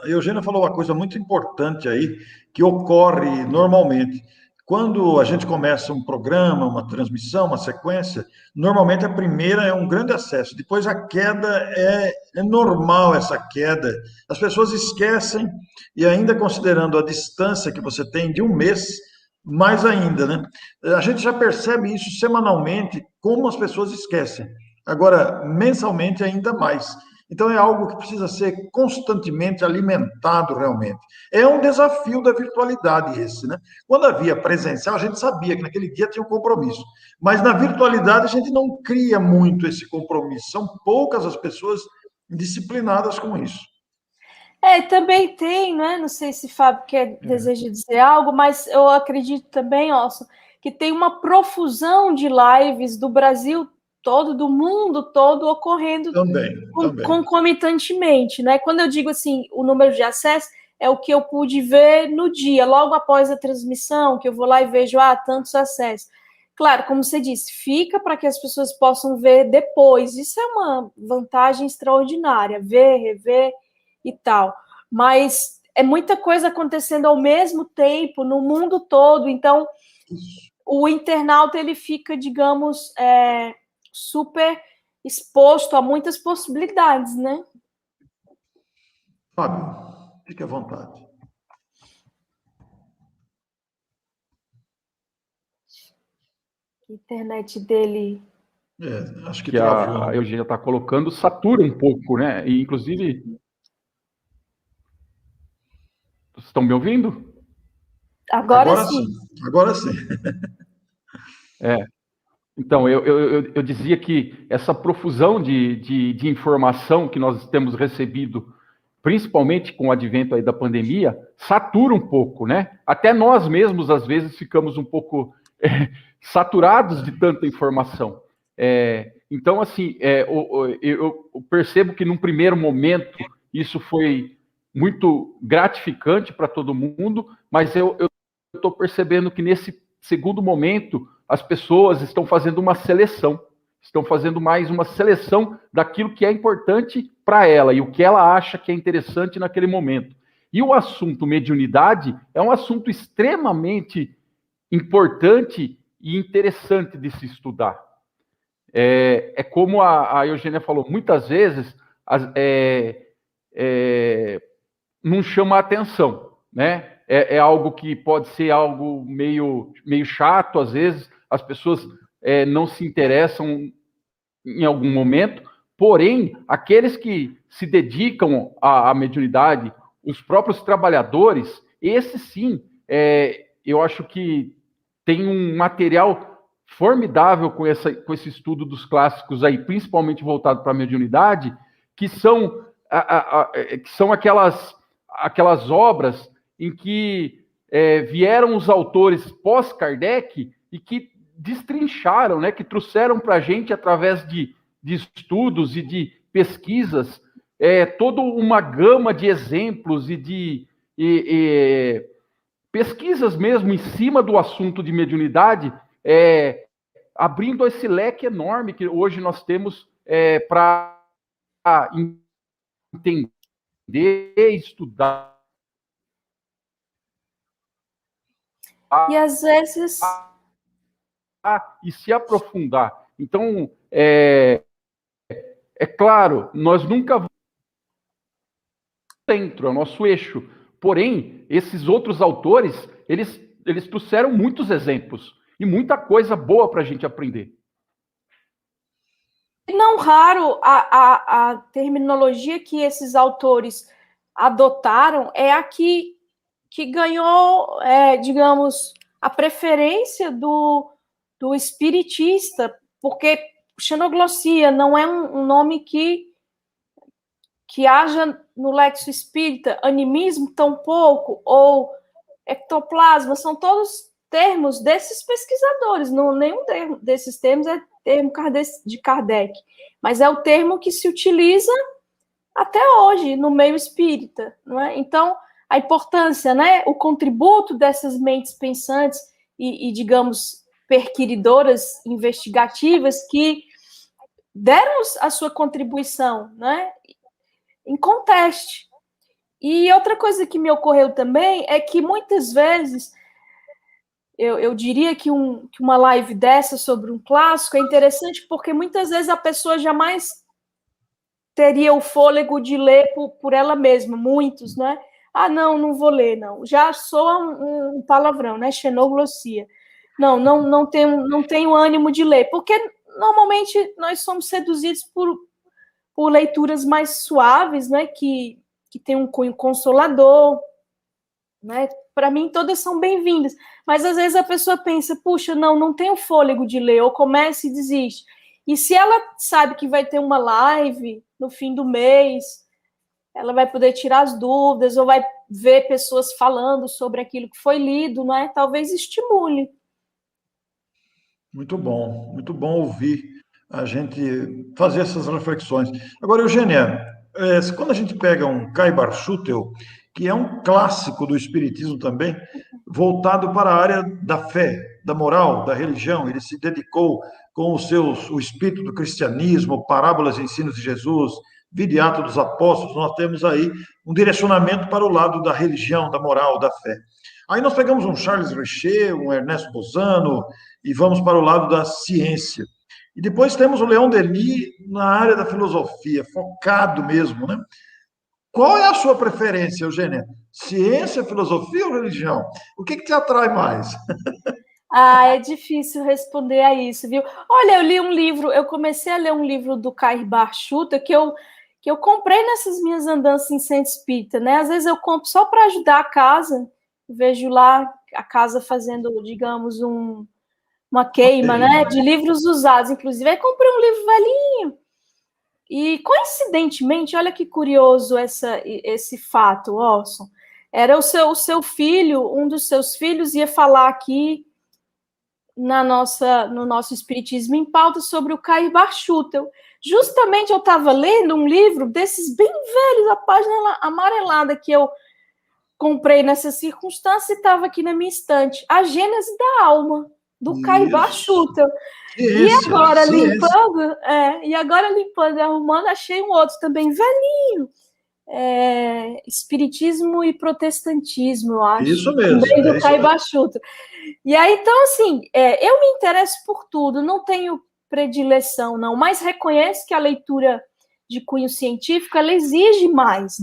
A Eugênia falou uma coisa muito importante aí, que ocorre normalmente. Quando a gente começa um programa, uma transmissão, uma sequência, normalmente a primeira é um grande acesso, depois a queda é normal, essa queda. As pessoas esquecem, e ainda considerando a distância que você tem de um mês, mais ainda, né? A gente já percebe isso semanalmente, como as pessoas esquecem. Agora, mensalmente, ainda mais. Então, é algo que precisa ser constantemente alimentado, realmente. É um desafio da virtualidade esse, né? Quando havia presencial, a gente sabia que naquele dia tinha um compromisso. Mas na virtualidade, a gente não cria muito esse compromisso. São poucas as pessoas disciplinadas com isso. Também tem, né? Não sei se Fábio deseja dizer algo, mas eu acredito também, Orson, que tem uma profusão de lives do Brasil todo, do mundo todo, ocorrendo Também. concomitantemente, né? Quando eu digo assim, o número de acesso é o que eu pude ver no dia, logo após a transmissão, que eu vou lá e vejo, tantos acessos. Claro, como você disse, fica para que as pessoas possam ver depois. Isso é uma vantagem extraordinária, ver, rever e tal. Mas é muita coisa acontecendo ao mesmo tempo no mundo todo. Então, o internauta ele fica, digamos, super exposto a muitas possibilidades, né? Fábio, fique à vontade. A internet dele... acho que a Eugênia está colocando, satura um pouco, né? E, inclusive... Vocês estão me ouvindo? Agora sim. Agora sim. Então, eu dizia que essa profusão de informação que nós temos recebido, principalmente com o advento aí da pandemia, satura um pouco, né? Até nós mesmos, às vezes, ficamos um pouco saturados de tanta informação. Então, assim, eu percebo que num primeiro momento isso foi muito gratificante para todo mundo, mas eu estou percebendo que nesse segundo momento as pessoas estão fazendo uma seleção, estão fazendo mais uma seleção daquilo que é importante para ela e o que ela acha que é interessante naquele momento. E o assunto mediunidade é um assunto extremamente importante e interessante de se estudar. Como a Eugênia falou, muitas vezes não chama a atenção, né? É algo que pode ser algo meio chato, às vezes as pessoas não se interessam em algum momento, porém, aqueles que se dedicam à mediunidade, os próprios trabalhadores, esses sim, eu acho que tem um material formidável com esse estudo dos clássicos aí, principalmente voltado para a mediunidade, que são aquelas obras em que vieram os autores pós-Kardec e que destrincharam, né, que trouxeram para a gente, através de estudos e de pesquisas, toda uma gama de exemplos e de pesquisas mesmo em cima do assunto de mediunidade, abrindo esse leque enorme que hoje nós temos para entender, estudar. E às vezes... e se aprofundar. Então, é claro, nós nunca vamos centro, é o nosso eixo. Porém, esses outros autores, eles trouxeram muitos exemplos e muita coisa boa para a gente aprender. Não raro, a terminologia que esses autores adotaram é a que ganhou, digamos, a preferência do espiritista, porque xenoglossia não é um nome que haja no lexo espírita, animismo tampouco, ou ectoplasma, são todos termos desses pesquisadores, nenhum desses termos é termo de Kardec, mas é o termo que se utiliza até hoje no meio espírita, não é? Então, a importância, né, o contributo dessas mentes pensantes e digamos, perquiridoras investigativas que deram a sua contribuição, né, em conteste. E outra coisa que me ocorreu também é que muitas vezes, eu diria que uma live dessa sobre um clássico é interessante porque muitas vezes a pessoa jamais teria o fôlego de ler por ela mesma, muitos, né? Não vou ler, não. Já soa um palavrão, né? Xenoglossia. Não tenho ânimo de ler, porque normalmente nós somos seduzidos por leituras mais suaves, né? Que tem um cunho consolador, né? Para mim, todas são bem-vindas. Mas, às vezes, a pessoa pensa, puxa, não tenho fôlego de ler, ou começa e desiste. E se ela sabe que vai ter uma live no fim do mês, ela vai poder tirar as dúvidas, ou vai ver pessoas falando sobre aquilo que foi lido, não é? Talvez estimule. Muito bom ouvir a gente fazer essas reflexões. Agora, Eugênia, quando a gente pega um Caibar Schutel, que é um clássico do Espiritismo também, voltado para a área da fé, da moral, da religião, ele se dedicou com o espírito do cristianismo, parábolas e ensinos de Jesus, Vida e Atos dos Apóstolos, nós temos aí um direcionamento para o lado da religião, da moral, da fé. Aí nós pegamos um Charles Richer, um Ernesto Bozano, e vamos para o lado da ciência. E depois temos o Leon Denis na área da filosofia, focado mesmo, né? Qual é a sua preferência, Eugênia? Ciência, filosofia ou religião? O que te atrai mais? É difícil responder a isso, viu? Olha, eu comecei a ler um livro do Caibar Schutel que eu comprei nessas minhas andanças em centro espírita, né? Às vezes eu compro só para ajudar a casa, vejo lá a casa fazendo, digamos, uma queima, né, de livros usados, inclusive. Aí comprei um livro velhinho. E, coincidentemente, olha que curioso esse fato, Orson. Era o seu filho, um dos seus filhos ia falar aqui no nosso Espiritismo em Pauta sobre o Caibar Schutel. Justamente eu estava lendo um livro desses bem velhos, a página amarelada que eu comprei nessa circunstância e estava aqui na minha estante. A Gênese da Alma, do Caibar Schutel. E agora limpando e arrumando, achei um outro também velhinho. Espiritismo e Protestantismo, eu acho. Isso mesmo. Também do Caibar Schutel. E aí, então, assim, eu me interesso por tudo, não tenho predileção, não, mas reconheço que a leitura de cunho científico, ela exige mais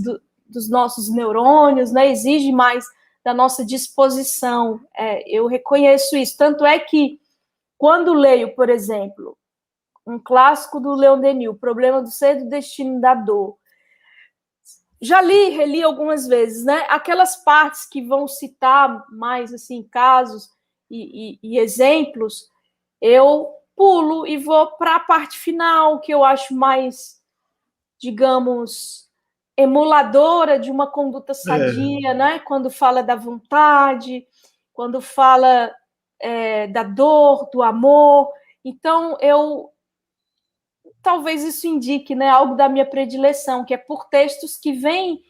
dos nossos neurônios, né? Exige mais da nossa disposição. Eu reconheço isso. Tanto é que, quando leio, por exemplo, um clássico do Leon Denis, O Problema do Ser e do Destino da Dor, já reli algumas vezes, né? Aquelas partes que vão citar mais, assim, casos e exemplos, eu pulo e vou para a parte final, que eu acho mais, digamos, emuladora de uma conduta sadia, né? Quando fala da vontade, quando fala da dor, do amor. Então, talvez isso indique, né, algo da minha predileção, que é por textos que vêm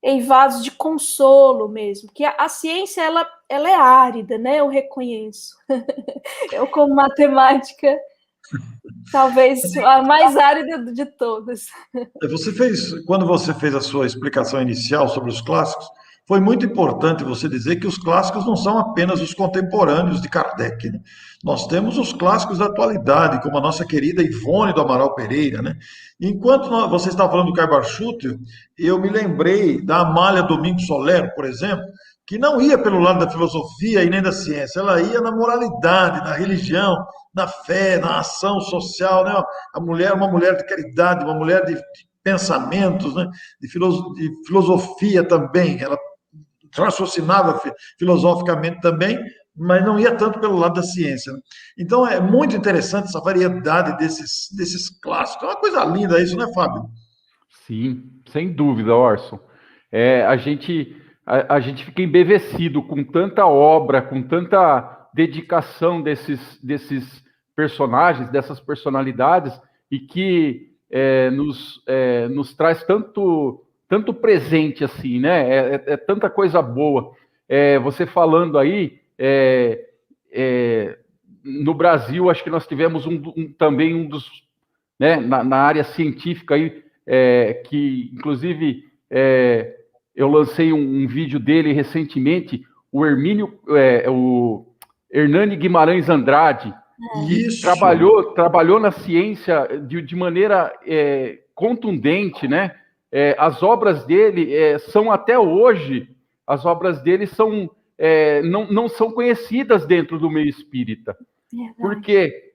eivados de consolo mesmo, que a ciência, ela é árida, né? Eu reconheço. Eu, como matemática, talvez a mais árida de todas. Quando você fez a sua explicação inicial sobre os clássicos, foi muito importante você dizer que os clássicos não são apenas os contemporâneos de Kardec, né? Nós temos os clássicos da atualidade, como a nossa querida Ivone do Amaral Pereira, né? Enquanto você estava falando do Caibar Schutel, eu me lembrei da Amália Domingos Soler, por exemplo, que não ia pelo lado da filosofia e nem da ciência, ela ia na moralidade, na religião, na fé, na ação social, né? A mulher, uma mulher de caridade, uma mulher de pensamentos, né? De filosofia também, ela raciocinava filosoficamente também, mas não ia tanto pelo lado da ciência, né? Então é muito interessante essa variedade desses clássicos. É uma coisa linda isso, né, Fábio? Sim, sem dúvida, Orson. A gente fica embevecido com tanta obra, com tanta dedicação desses personagens, dessas personalidades, e que nos traz tanto presente assim, né? Tanta coisa boa. Você falando aí, no Brasil, acho que nós tivemos também um dos, né, na área científica aí, que inclusive eu lancei um vídeo dele recentemente, o Hernani Guimarães Andrade, que trabalhou na ciência de maneira contundente, né? As obras dele são até hoje, as obras dele não são conhecidas dentro do meio espírita. Porque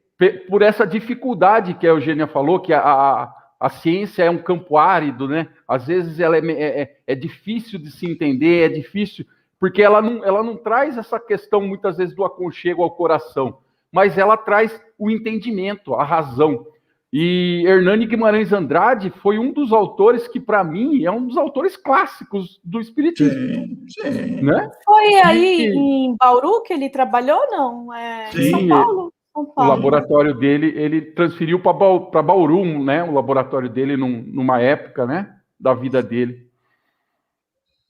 por essa dificuldade que a Eugênia falou, que a ciência é um campo árido, né? Às vezes ela é difícil de se entender, é difícil, porque ela não traz essa questão, muitas vezes, do aconchego ao coração, mas ela traz o entendimento, a razão. E Hernani Guimarães Andrade foi um dos autores que, para mim, é um dos autores clássicos do Espiritismo. Sim. Né? Foi aí em Bauru que ele trabalhou, não? Em São Paulo? São Paulo. O laboratório dele, ele transferiu para Bauru, né? O laboratório dele numa época, né? Da vida dele.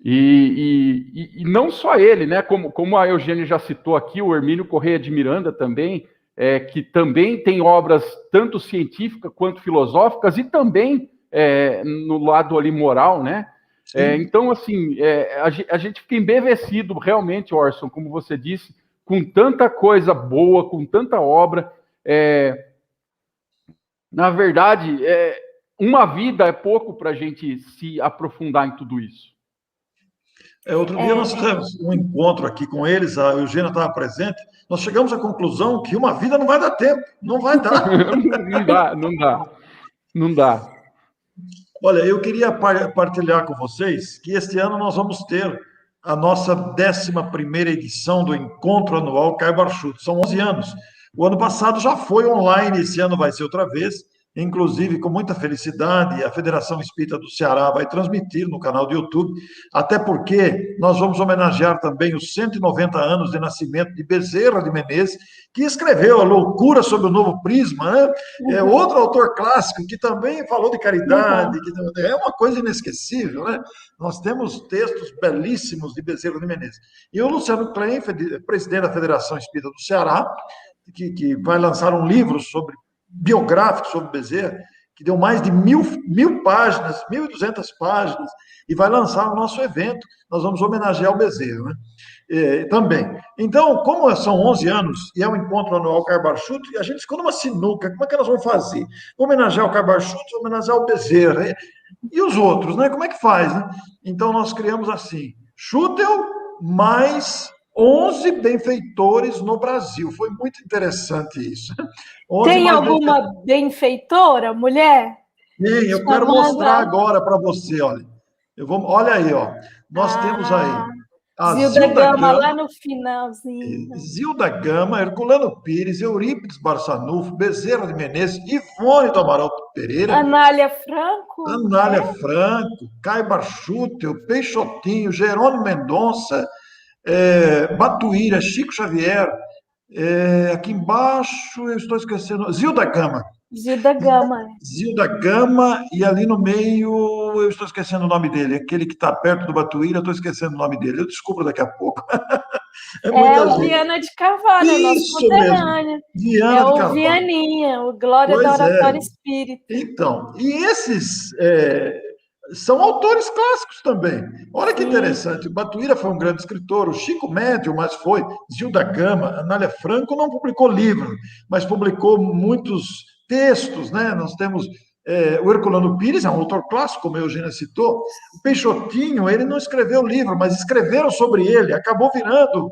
E não só ele, né? Como a Eugênia já citou aqui, o Hermínio Corrêa de Miranda também, que também tem obras tanto científicas quanto filosóficas e também no lado ali moral, né? Então, assim, a gente fica embevecido realmente, Orson, como você disse, com tanta coisa boa, com tanta obra. Na verdade, uma vida é pouco para a gente se aprofundar em tudo isso. Outro dia nós tivemos um encontro aqui com eles, a Eugênia estava presente, nós chegamos à conclusão que uma vida não vai dar tempo, não vai dar. Não dá. Olha, eu queria partilhar com vocês que este ano nós vamos ter a nossa 11ª edição do Encontro Anual Caio Barchuto. São 11 anos. O ano passado já foi online, esse ano vai ser outra vez. Inclusive, com muita felicidade, a Federação Espírita do Ceará vai transmitir no canal do YouTube, até porque nós vamos homenagear também os 190 anos de nascimento de Bezerra de Menezes, que escreveu A Loucura sob o Novo Prisma, né? É outro autor clássico que também falou de caridade, que é uma coisa inesquecível, né? Nós temos textos belíssimos de Bezerra de Menezes. E o Luciano Klein, presidente da Federação Espírita do Ceará, que vai lançar um livro biográfico sobre Bezerra, que deu mais de 1.000 páginas, 1.200 páginas, e vai lançar o nosso evento. Nós vamos homenagear o Bezerra, né? Também. Então, como são 11 anos e é um encontro anual Caio Barchuto, a gente ficou numa sinuca. Como é que nós vamos fazer? Homenagear o Caio Barchuto, homenagear o Bezerra, né? E os outros, né? Como é que faz, né? Então, nós criamos assim, Schutel mais 11 benfeitores no Brasil. Foi muito interessante isso. Tem alguma benfeitora, mulher? Tem, eu quero mostrar agora para você, olha. Olha aí, ó. Nós temos aí a Zilda Gama, lá no finalzinho. Zilda Gama, Herculano Pires, Eurípides Barçanufo, Bezerra de Menezes, Ivone do Amaral Pereira, Anália Franco, Franco, Caio Barchuto, Peixotinho, Jerônimo Mendonça, Batuíra, Chico Xavier, aqui embaixo eu estou esquecendo, Zilda Gama, e ali no meio eu estou esquecendo o nome dele, aquele que está perto do Batuíra, eu estou esquecendo o nome dele, eu descubro daqui a pouco. O Viana de Carvalho, é nosso conterrâneo. O Vianinha, o Glória da Oratória Espírita. Então, e esses são autores clássicos também. Olha que interessante, o Batuíra foi um grande escritor, o Chico Médio, mas foi, Zilda Gama, Anália Franco não publicou livro, mas publicou muitos textos, né? Nós temos o Herculano Pires, é um autor clássico, como a Eugênia citou. O Peixotinho, ele não escreveu livro, mas escreveram sobre ele, acabou virando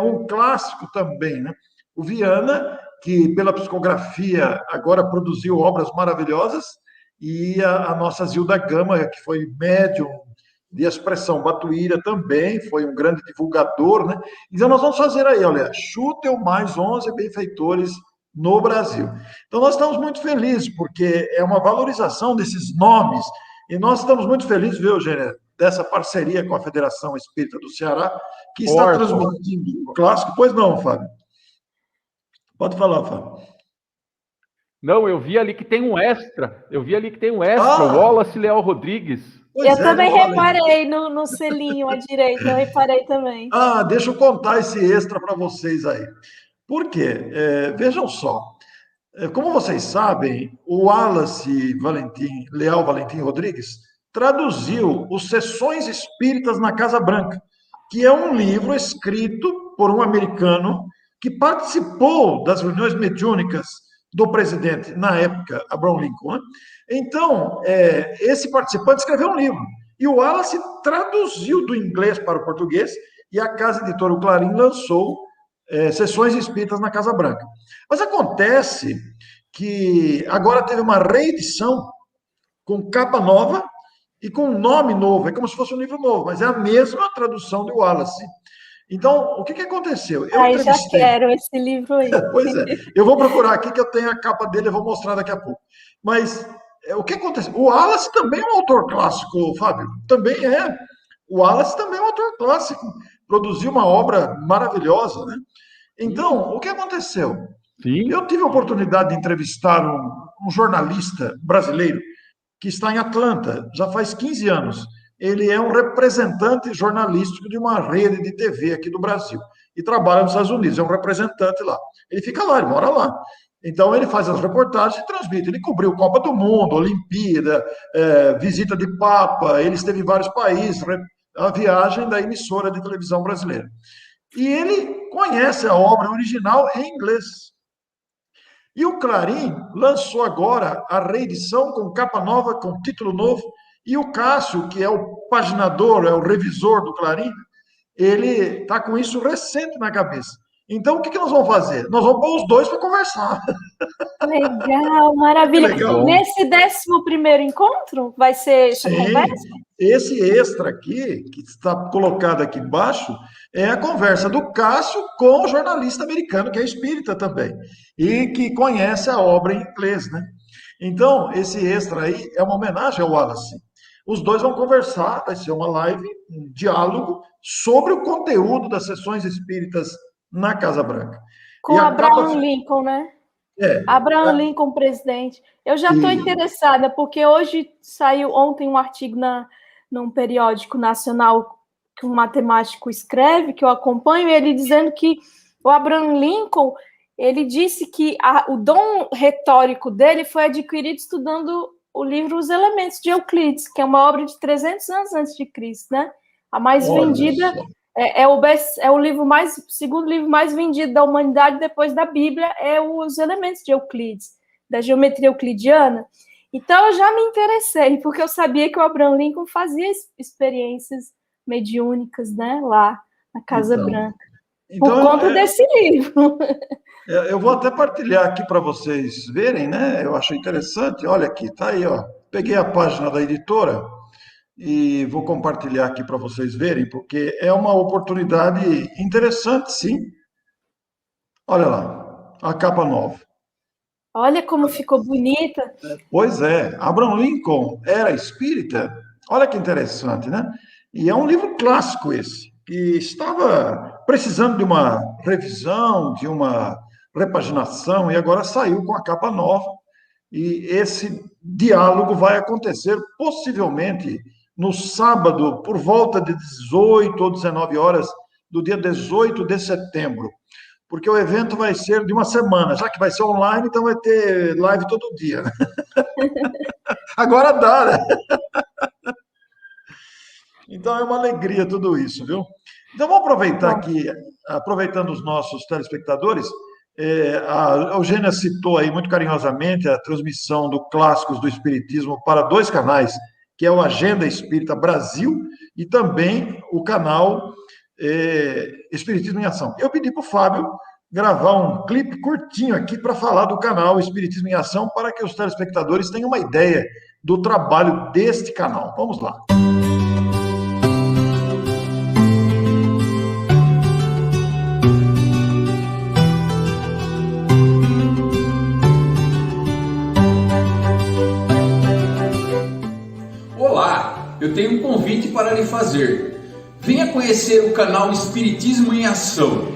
um clássico também, né? O Viana, que pela psicografia agora produziu obras maravilhosas, e a nossa Zilda Gama, que foi médium de expressão Batuíra também, foi um grande divulgador, né? Então nós vamos fazer aí, olha, Schutel mais 11 benfeitores no Brasil. Então nós estamos muito felizes, porque é uma valorização desses nomes, e nós estamos muito felizes, viu, Eugênia, dessa parceria com a Federação Espírita do Ceará, que está transmitindo o clássico. Pois não, Fábio? Pode falar, Fábio. Não, eu vi ali que tem um extra. O Wallace Leal Rodrigues. Eu também reparei no selinho à direita, eu reparei também. Deixa eu contar esse extra para vocês aí. Por quê? Vejam só. Como vocês sabem, o Wallace Leal Valentim Rodrigues traduziu os Sessões Espíritas na Casa Branca, que é um livro escrito por um americano que participou das reuniões mediúnicas do presidente, na época, Abraham Lincoln. Né? Então, esse participante escreveu um livro, e o Wallace traduziu do inglês para o português, e a Casa Editora O Clarim lançou Sessões Espíritas na Casa Branca. Mas acontece que agora teve uma reedição com capa nova e com nome novo, é como se fosse um livro novo, mas é a mesma tradução do Wallace. Então, o que aconteceu? Eu já quero esse livro aí. Pois é, eu vou procurar aqui que eu tenho a capa dele, eu vou mostrar daqui a pouco. Mas o que aconteceu? O Wallace também é um autor clássico, Fábio, também é. O Wallace também é um autor clássico, produziu uma obra maravilhosa, né? Então, o que aconteceu? Sim. Eu tive a oportunidade de entrevistar um jornalista brasileiro que está em Atlanta, já faz 15 anos. Ele é um representante jornalístico de uma rede de TV aqui do Brasil e trabalha nos Estados Unidos, é um representante lá. Ele fica lá, ele mora lá. Então, ele faz as reportagens e transmite. Ele cobriu Copa do Mundo, Olimpíada, visita de Papa, ele esteve em vários países, a viagem da emissora de televisão brasileira. E ele conhece a obra original em inglês. E o Clarim lançou agora a reedição com capa nova, com título novo, e o Cássio, que é o paginador, é o revisor do Clarim, ele está com isso recente na cabeça. Então, o que nós vamos fazer? Nós vamos pôr os dois para conversar. Legal, maravilha. Legal. Nesse 11º encontro, vai ser essa conversa? Esse extra aqui, que está colocado aqui embaixo, é a conversa do Cássio com o jornalista americano, que é espírita também, e que conhece a obra em inglês, né? Então, esse extra aí é uma homenagem ao Wallace. Os dois vão conversar, vai ser uma live, um diálogo sobre o conteúdo das sessões espíritas na Casa Branca. Com Abraham Lincoln, né? Abraham Lincoln, presidente. Eu já estou interessada, porque hoje saiu ontem um artigo num periódico nacional que um matemático escreve, que eu acompanho, ele dizendo que o Abraham Lincoln, ele disse que o dom retórico dele foi adquirido estudando o livro Os Elementos de Euclides, que é uma obra de 300 anos antes de Cristo, né? A mais vendida... É o livro segundo livro mais vendido da humanidade depois da Bíblia, é Os Elementos de Euclides, da geometria euclidiana. Então, eu já me interessei, porque eu sabia que o Abraham Lincoln fazia experiências mediúnicas, né, lá na Casa Branca, por conta desse livro. Eu vou até partilhar aqui para vocês verem, né? Eu acho interessante. Olha aqui, tá aí, ó. Peguei a página da editora e vou compartilhar aqui para vocês verem, porque é uma oportunidade interessante, sim. Olha lá, a capa nova. Olha como ficou bonita. Pois é, Abraham Lincoln era espírita. Olha que interessante, né? E é um livro clássico esse, que estava precisando de uma revisão, de uma repaginação, e agora saiu com a capa nova. E esse diálogo vai acontecer possivelmente no sábado, por volta de 18 ou 19 horas, do dia 18 de setembro, porque o evento vai ser de uma semana, já que vai ser online, então vai ter live todo dia. Né? Agora dá, né? Então é uma alegria tudo isso, viu? Então vamos aproveitar aqui, aproveitando os nossos telespectadores, a Eugênia citou aí muito carinhosamente a transmissão do Clássicos do Espiritismo para 2 canais, que é o Agenda Espírita Brasil e também o canal Espiritismo em Ação. Eu pedi para o Fábio gravar um clipe curtinho aqui para falar do canal Espiritismo em Ação, para que os telespectadores tenham uma ideia do trabalho deste canal. Vamos lá. Eu tenho um convite para lhe fazer. Venha conhecer o canal Espiritismo em Ação,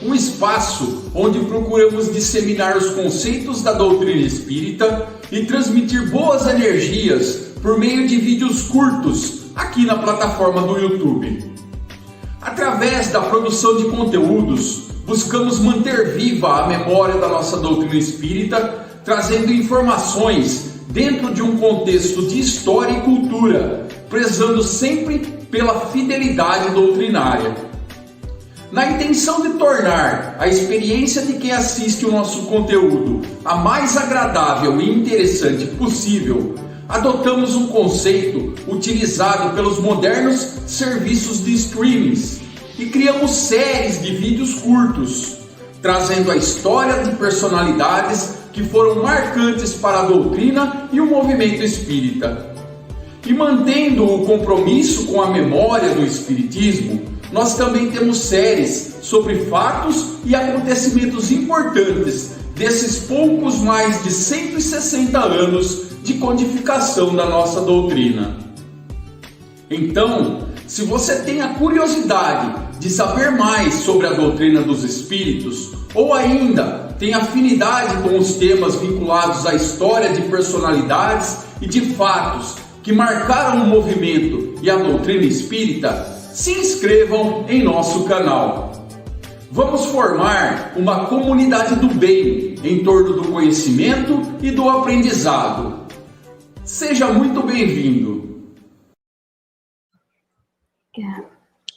um espaço onde procuramos disseminar os conceitos da doutrina espírita e transmitir boas energias por meio de vídeos curtos aqui na plataforma do YouTube. Através da produção de conteúdos, buscamos manter viva a memória da nossa doutrina espírita, trazendo informações dentro de um contexto de história e cultura, prezando sempre pela fidelidade doutrinária. Na intenção de tornar a experiência de quem assiste o nosso conteúdo a mais agradável e interessante possível, adotamos um conceito utilizado pelos modernos serviços de streamings e criamos séries de vídeos curtos, trazendo a história de personalidades que foram marcantes para a doutrina e o movimento espírita. E mantendo o compromisso com a memória do Espiritismo, nós também temos séries sobre fatos e acontecimentos importantes desses poucos mais de 160 anos de codificação da nossa doutrina. Então, se você tem a curiosidade de saber mais sobre a doutrina dos espíritos, ou ainda tem afinidade com os temas vinculados à história de personalidades e de fatos que marcaram o movimento e a doutrina espírita, se inscrevam em nosso canal. Vamos formar uma comunidade do bem em torno do conhecimento e do aprendizado. Seja muito bem-vindo.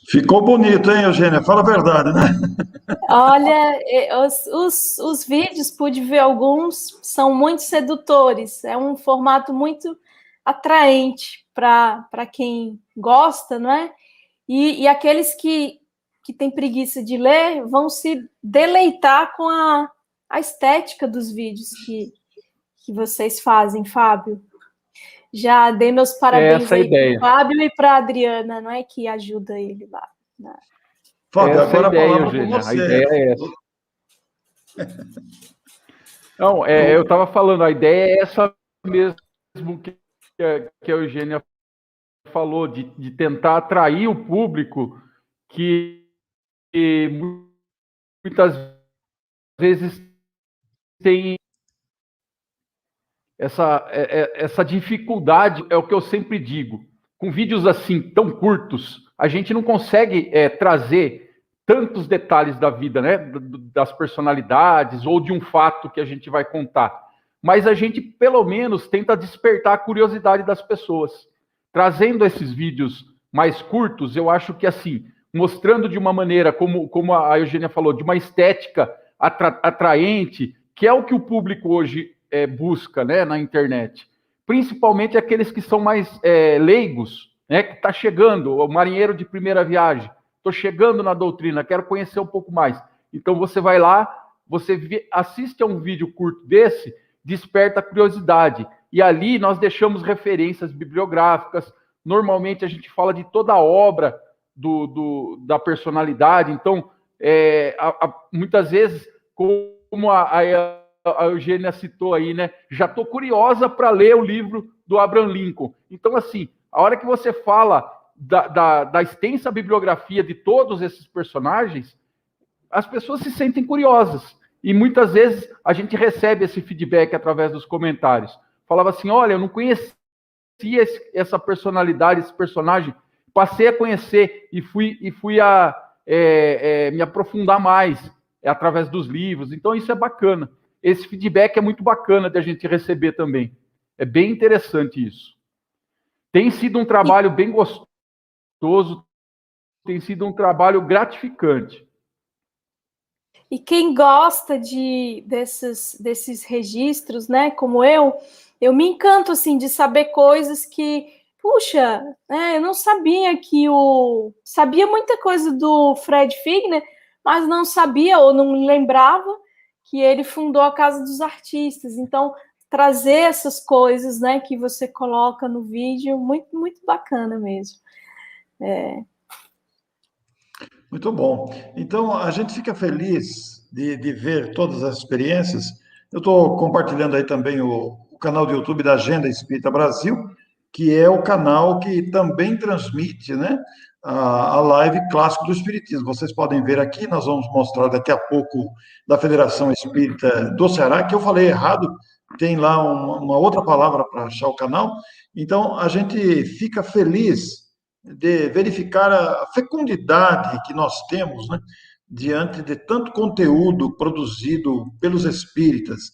Ficou bonito, hein, Eugênia? Fala a verdade, né? Olha, os vídeos, pude ver alguns, são muito sedutores. É um formato muito atraente para quem gosta, não é? E aqueles que têm preguiça de ler vão se deleitar com a estética dos vídeos que vocês fazem, Fábio. Já dei meus parabéns aí para o Fábio e para a Adriana, não é, que ajuda ele lá. Fábio, agora ideia, a palavra Eugênia, com você. A ideia é essa. Não, eu estava falando, a ideia é essa mesmo que a Eugênia falou, de tentar atrair o público que muitas vezes tem essa dificuldade. É o que eu sempre digo, com vídeos assim tão curtos, a gente não consegue trazer tantos detalhes da vida, né, das personalidades ou de um fato que a gente vai contar, mas a gente pelo menos tenta despertar a curiosidade das pessoas. Trazendo esses vídeos mais curtos, eu acho que assim, mostrando de uma maneira, como a Eugênia falou, de uma estética atraente, que é o que o público hoje busca, né, na internet. Principalmente aqueles que são mais leigos, né, que está chegando, o marinheiro de primeira viagem. Estou chegando na doutrina, quero conhecer um pouco mais. Então você vai lá, você assiste a um vídeo curto desse, desperta a curiosidade. E ali nós deixamos referências bibliográficas. Normalmente a gente fala de toda a obra da personalidade. Então, muitas vezes, como a Eugênia citou aí, né? Já estou curiosa para ler o livro do Abraham Lincoln. Então, assim, a hora que você fala da extensa bibliografia de todos esses personagens, as pessoas se sentem curiosas. E muitas vezes a gente recebe esse feedback através dos comentários. Falava assim, olha, eu não conhecia essa personalidade, esse personagem, passei a conhecer e fui me aprofundar mais através dos livros. Então isso é bacana. Esse feedback é muito bacana de a gente receber também. É bem interessante isso. Tem sido um trabalho bem gostoso, tem sido um trabalho gratificante. E quem gosta desses registros, né, como eu me encanto, assim, de saber coisas que, puxa, eu não sabia sabia muita coisa do Fred Figner, mas não sabia ou não lembrava que ele fundou a Casa dos Artistas. Então, trazer essas coisas, né, que você coloca no vídeo, muito, muito bacana mesmo. Muito bom. Então, a gente fica feliz de ver todas as experiências. Eu estou compartilhando aí também o canal do YouTube da Agenda Espírita Brasil, que é o canal que também transmite, né, a live Clássico do Espiritismo. Vocês podem ver aqui, nós vamos mostrar daqui a pouco da Federação Espírita do Ceará, que eu falei errado, tem lá uma outra palavra para achar o canal. Então, a gente fica feliz de verificar a fecundidade que nós temos, né, diante de tanto conteúdo produzido pelos espíritas,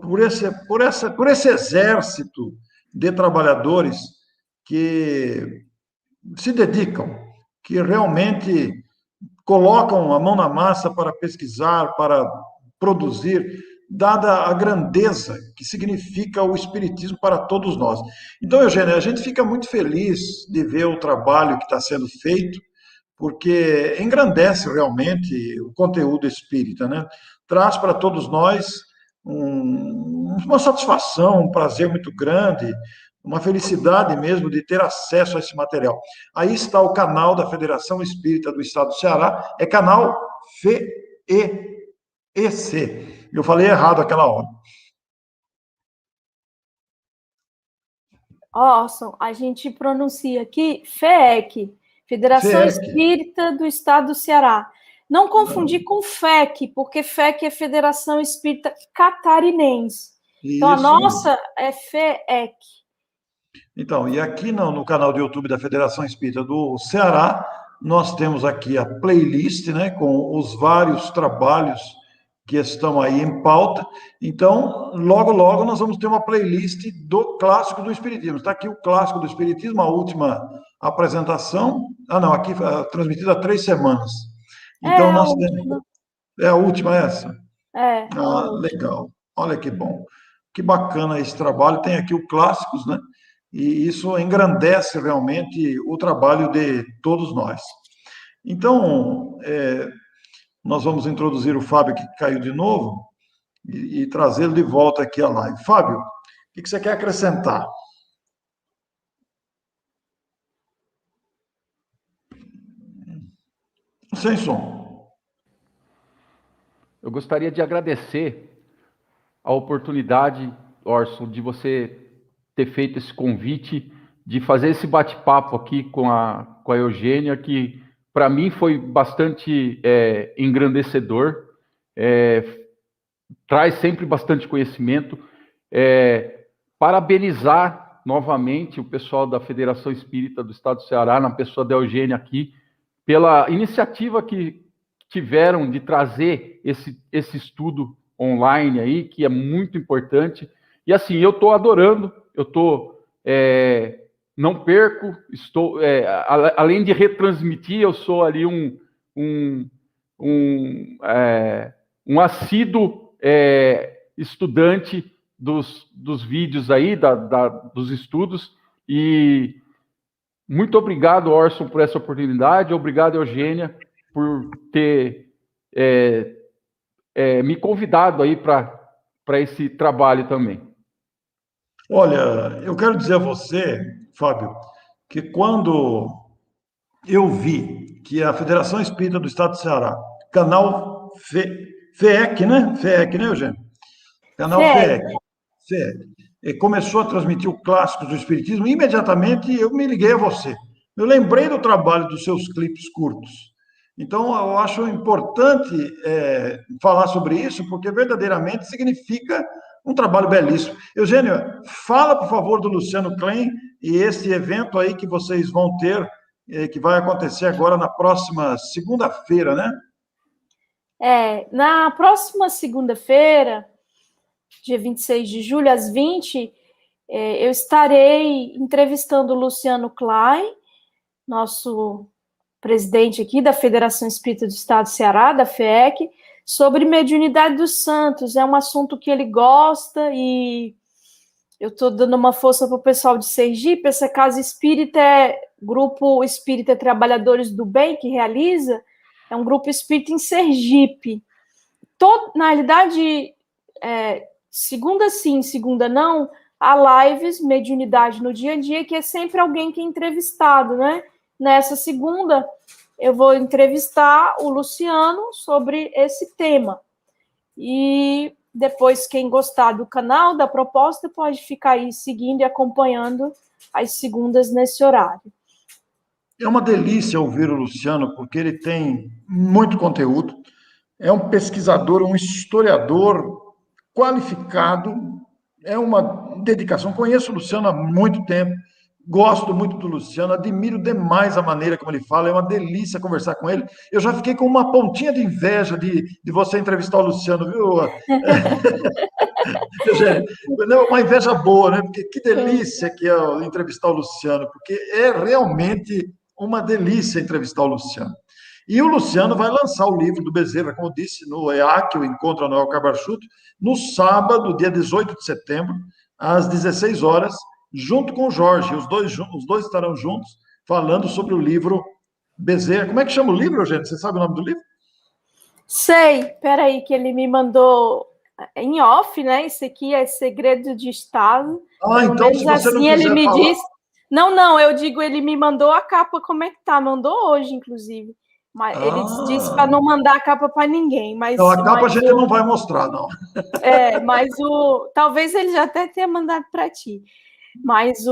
por esse exército de trabalhadores que se dedicam, que realmente colocam a mão na massa para pesquisar, para produzir, dada a grandeza que significa o Espiritismo para todos nós. Então, Eugênia, a gente fica muito feliz de ver o trabalho que está sendo feito, porque engrandece realmente o conteúdo espírita, né? Traz para todos nós uma satisfação, um prazer muito grande, uma felicidade mesmo de ter acesso a esse material. Aí está o canal da Federação Espírita do Estado do Ceará, é canal FEEC. Eu falei errado aquela hora. Orson, a gente pronuncia aqui FEEC, Federação Espírita do Estado do Ceará. Não confundir com FEC, porque FEC é Federação Espírita Catarinense. Então, a nossa é FEEC. Então, e aqui no canal do YouTube da Federação Espírita do Ceará, nós temos aqui a playlist, né, com os vários trabalhos que estão aí em pauta. Então, logo, logo, nós vamos ter uma playlist do Clássico do Espiritismo. Está aqui o Clássico do Espiritismo, a última apresentação. Ah, não, aqui transmitida há 3 semanas. Então, nós temos... É a última essa? É. Ah, legal. Olha que bom. Que bacana esse trabalho. Tem aqui o Clássicos, né? E isso engrandece realmente o trabalho de todos nós. Então, nós vamos introduzir o Fábio, que caiu de novo, e trazê-lo de volta aqui à live. Fábio, o que você quer acrescentar? Sem som. Eu gostaria de agradecer a oportunidade, Orson, de você ter feito esse convite, de fazer esse bate-papo aqui com a Eugênia, que para mim foi bastante engrandecedor, traz sempre bastante conhecimento. Parabenizar novamente o pessoal da Federação Espírita do Estado do Ceará, na pessoa da Eugênia aqui, pela iniciativa que tiveram de trazer esse estudo online aí, que é muito importante. E assim, eu estou adorando, não perco, além de retransmitir, eu sou ali um assíduo estudante dos vídeos aí, dos estudos, e muito obrigado, Orson, por essa oportunidade, obrigado, Eugênia, por ter me convidado aí para esse trabalho também. Olha, eu quero dizer a você, Fábio, que quando eu vi que a Federação Espírita do Estado do Ceará, canal FEEC, né? FEEC, né, Eugênio? Canal FEEC, começou a transmitir o Clássico do Espiritismo, imediatamente eu me liguei a você. Eu lembrei do trabalho dos seus clipes curtos. Então, eu acho importante falar sobre isso, porque verdadeiramente significa um trabalho belíssimo. Eugênio, fala, por favor, do Luciano Klein e esse evento aí que vocês vão ter, que vai acontecer agora na próxima segunda-feira, né? Na próxima segunda-feira, dia 26 de julho, às 20, eu estarei entrevistando o Luciano Klein, nosso presidente aqui da Federação Espírita do Estado do Ceará, da FEEC, sobre mediunidade dos santos. É um assunto que ele gosta e eu estou dando uma força para o pessoal de Sergipe. Essa Casa Espírita Grupo Espírita Trabalhadores do Bem, que realiza, é um grupo espírita em Sergipe. Na realidade, segunda sim, segunda não, há lives, mediunidade no dia a dia, que é sempre alguém que é entrevistado, né? Nessa segunda, eu vou entrevistar o Luciano sobre esse tema. E depois, quem gostar do canal, da proposta, pode ficar aí seguindo e acompanhando as segundas nesse horário. É uma delícia ouvir o Luciano, porque ele tem muito conteúdo, é um pesquisador, um historiador qualificado, é uma dedicação. Conheço o Luciano há muito tempo, gosto muito do Luciano, admiro demais a maneira como ele fala, é uma delícia conversar com ele. Eu já fiquei com uma pontinha de inveja de você entrevistar o Luciano, viu? Uma inveja boa, né? Porque que delícia que é entrevistar o Luciano, porque é realmente uma delícia entrevistar o Luciano. E o Luciano vai lançar o livro do Bezerra, como eu disse, no EAC, o Encontro Anual Cabarchuto, no sábado, dia 18 de setembro, às 16 horas, junto com o Jorge. Os dois estarão juntos, falando sobre o livro Bezerra. Como é que chama o livro, gente? Você sabe o nome do livro? Sei, peraí, que ele me mandou em off, né? Isso aqui é segredo de Estado. Ah, Pelo então, menos se você não assim ele quiser me falar... disse. Não, eu digo, ele me mandou a capa, como é que tá? Mandou hoje, inclusive. Mas ele disse para Ah, não mandar a capa para ninguém, então a capa a gente não vai mostrar, não. mas talvez ele já até tenha mandado para ti. Mas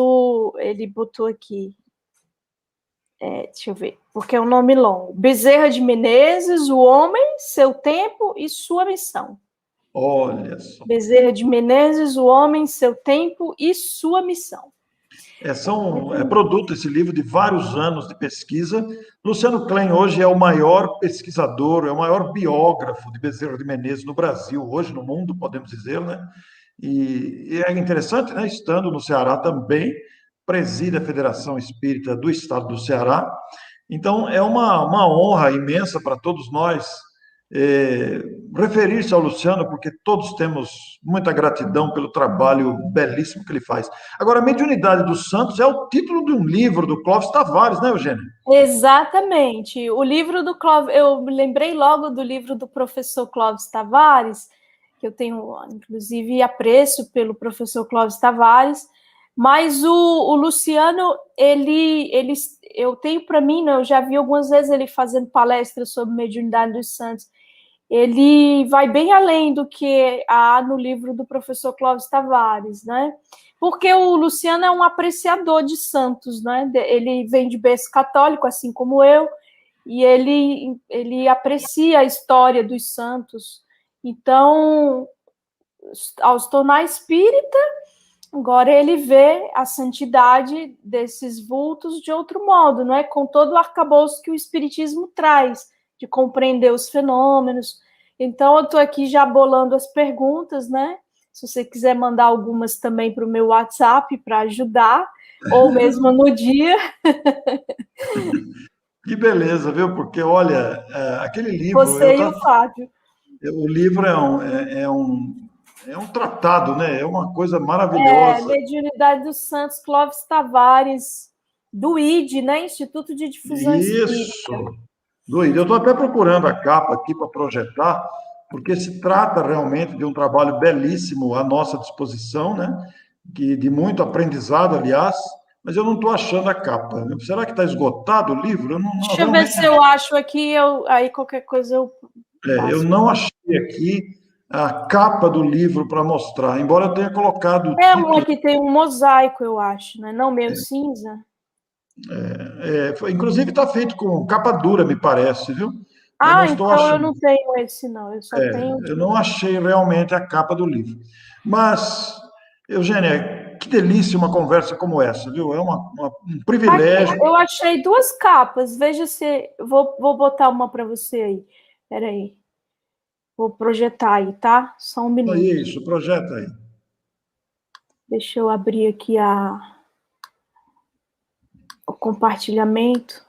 ele botou aqui. Deixa eu ver, porque é um nome longo. Bezerra de Menezes, o homem, seu tempo e sua missão. Olha só. Bezerra de Menezes, o homem, seu tempo e sua missão. É produto, esse livro, de vários anos de pesquisa. Luciano Klein hoje é o maior pesquisador, é o maior biógrafo de Bezerra de Menezes no Brasil, hoje no mundo, podemos dizer, né? E é interessante, né? Estando no Ceará também, preside a Federação Espírita do Estado do Ceará. Então, é uma honra imensa para todos nós referir-se ao Luciano, porque todos temos muita gratidão pelo trabalho belíssimo que ele faz. Agora, a Mediunidade dos Santos é o título de um livro do Clóvis Tavares, né, Eugênio? Exatamente. O livro do Clóvis, eu me lembrei logo do livro do professor Clóvis Tavares, que eu tenho, inclusive, apreço pelo professor Clóvis Tavares, mas o Luciano, eu tenho para mim, né, eu já vi algumas vezes ele fazendo palestras sobre mediunidade dos santos, ele vai bem além do que há no livro do professor Clóvis Tavares, né? Porque o Luciano é um apreciador de santos, né? Ele vem de berço católico, assim como eu, e ele aprecia a história dos santos. Então, ao se tornar espírita, agora ele vê a santidade desses vultos de outro modo, não é? Com todo o arcabouço que o espiritismo traz, de compreender os fenômenos. Então, eu estou aqui já bolando as perguntas, né? Se você quiser mandar algumas também para o meu WhatsApp para ajudar, ou mesmo no dia. Que beleza, viu? Porque, olha, aquele livro... Você e o Fábio. O livro é um tratado, né? É uma coisa maravilhosa. Mediunidade dos Santos, Clóvis Tavares, do ID, né? Instituto de Difusão Espírita. Isso, doido. Eu estou até procurando a capa aqui para projetar, porque se trata realmente de um trabalho belíssimo à nossa disposição, né? De muito aprendizado, aliás, mas eu não estou achando a capa. Será que está esgotado o livro? Deixa eu ver se eu acho aqui, aí qualquer coisa eu passo. Eu não achei aqui a capa do livro para mostrar, embora eu tenha colocado... Uma que tem um mosaico, eu acho, né? Não meio cinza. Inclusive está feito com capa dura, me parece, viu? Eu não tenho esse, não. Eu só tenho... Eu não achei realmente a capa do livro. Mas, Eugênia, que delícia uma conversa como essa, viu? É um privilégio. Aqui, eu achei 2 capas. Veja se... Vou botar uma para você aí. Espera aí. Vou projetar aí, tá? Só um minuto. Isso, projeta aí. Deixa eu abrir aqui o compartilhamento.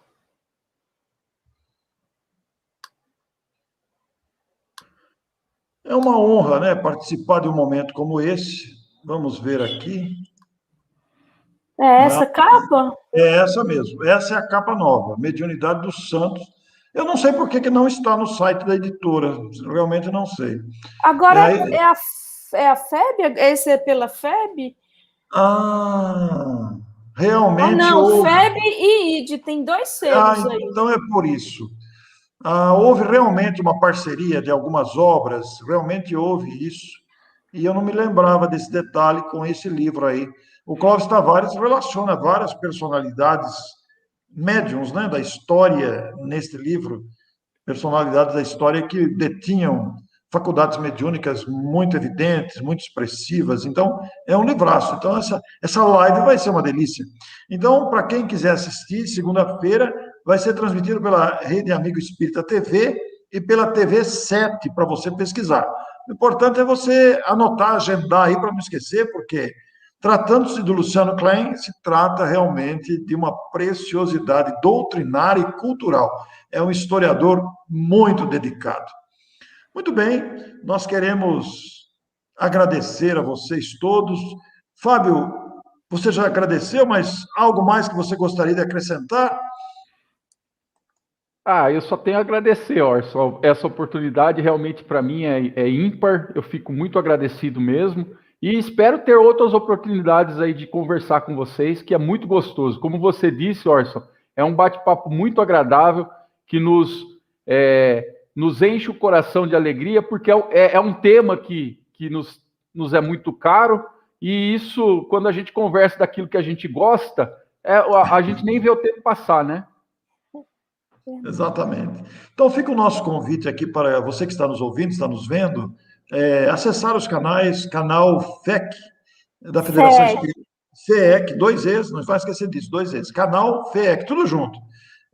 É uma honra, né, participar de um momento como esse. Vamos ver aqui. É essa capa? É essa mesmo. Essa é a capa nova, Mediunidade dos Santos. Eu não sei por que não está no site da editora. Realmente não sei. Agora é a FEB? Esse é pela FEB? Realmente não, houve. FEB e ID, tem 2 selos aí. Então é por isso. Houve realmente uma parceria de algumas obras, realmente houve isso, e eu não me lembrava desse detalhe com esse livro aí. O Clóvis Tavares relaciona várias personalidades médiuns, né, da história neste livro, personalidades da história que detinham faculdades mediúnicas muito evidentes, muito expressivas. Então, é um livraço. Então, essa live vai ser uma delícia. Então, para quem quiser assistir, segunda-feira, vai ser transmitido pela Rede Amigo Espírita TV e pela TV 7, para você pesquisar. O importante é você anotar, agendar aí, para não esquecer, porque, tratando-se do Luciano Klein, se trata realmente de uma preciosidade doutrinária e cultural. É um historiador muito dedicado. Muito bem, nós queremos agradecer a vocês todos. Fábio, você já agradeceu, mas algo mais que você gostaria de acrescentar? Eu só tenho a agradecer, Orson. Essa oportunidade realmente para mim é ímpar. Eu fico muito agradecido mesmo. E espero ter outras oportunidades aí de conversar com vocês, que é muito gostoso. Como você disse, Orson, é um bate-papo muito agradável que nos enche o coração de alegria, porque é um tema que nos é muito caro. E isso, quando a gente conversa daquilo que a gente gosta, a gente nem vê o tempo passar, né? Exatamente. Então fica o nosso convite aqui para você que está nos ouvindo, está nos vendo, acessar os canais, canal FEC, da Federação Espírita, FEC, 2 E's, não vai esquecer disso, 2 E's, canal FEC, tudo junto,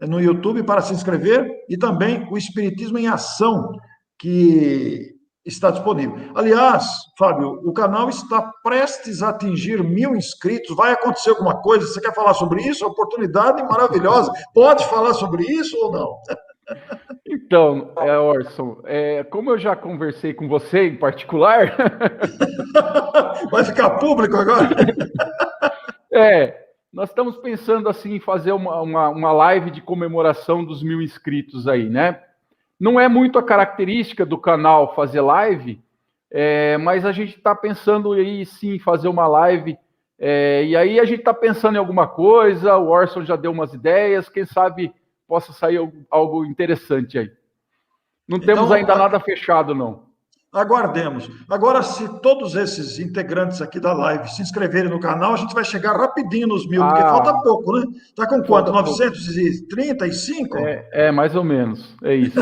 no YouTube para se inscrever, e também o Espiritismo em Ação, que está disponível. Aliás, Fábio, o canal está prestes a atingir 1.000 inscritos. Vai acontecer alguma coisa? Você quer falar sobre isso? Oportunidade maravilhosa. Pode falar sobre isso ou não? Então, Orson, como eu já conversei com você em particular... Vai ficar público agora? Nós estamos pensando assim em fazer uma live de comemoração dos 1.000 inscritos aí, né? Não é muito a característica do canal fazer live, mas a gente está pensando aí sim fazer uma live, e aí a gente está pensando em alguma coisa, o Orson já deu umas ideias, quem sabe possa sair algo interessante aí. Não temos ainda nada fechado, não. Aguardemos. Agora, se todos esses integrantes aqui da live se inscreverem no canal, a gente vai chegar rapidinho nos 1.000, porque falta pouco, né? Está com quanto? 935? Mais ou menos. É isso.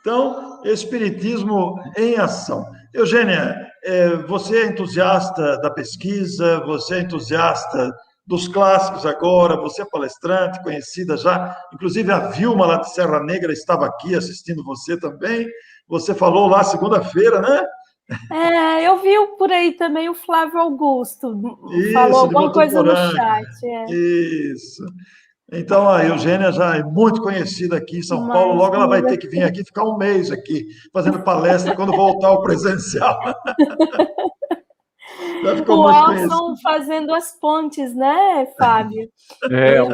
Então, Espiritismo em Ação. Eugênia, você é entusiasta da pesquisa, você é entusiasta dos clássicos agora, você é palestrante, conhecida já, inclusive a Vilma lá de Serra Negra estava aqui assistindo você também. Você falou lá segunda-feira, né? Eu vi por aí também o Flávio Augusto. Isso, falou alguma coisa no chat. Isso. Então, a Eugênia já é muito conhecida aqui em São Paulo. Logo ela vai ter que vir aqui, ficar 1 mês aqui, fazendo palestra quando voltar ao presencial. O Orson fazendo as pontes, né, Fábio?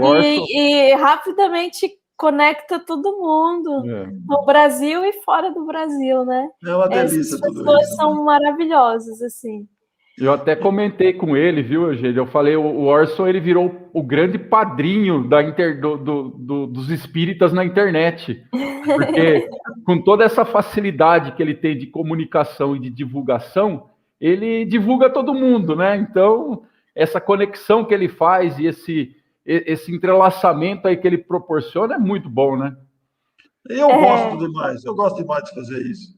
O Orson... e rapidamente conecta todo mundo, no Brasil e fora do Brasil, né? É uma delícia. Essas pessoas são maravilhosas, assim. Eu até comentei com ele, viu, Eugênio? Eu falei, o Orson, ele virou o grande padrinho dos espíritas na internet. Porque com toda essa facilidade que ele tem de comunicação e de divulgação, ele divulga todo mundo, né? Então, essa conexão que ele faz e esse entrelaçamento aí que ele proporciona é muito bom, né? Eu gosto demais de fazer isso.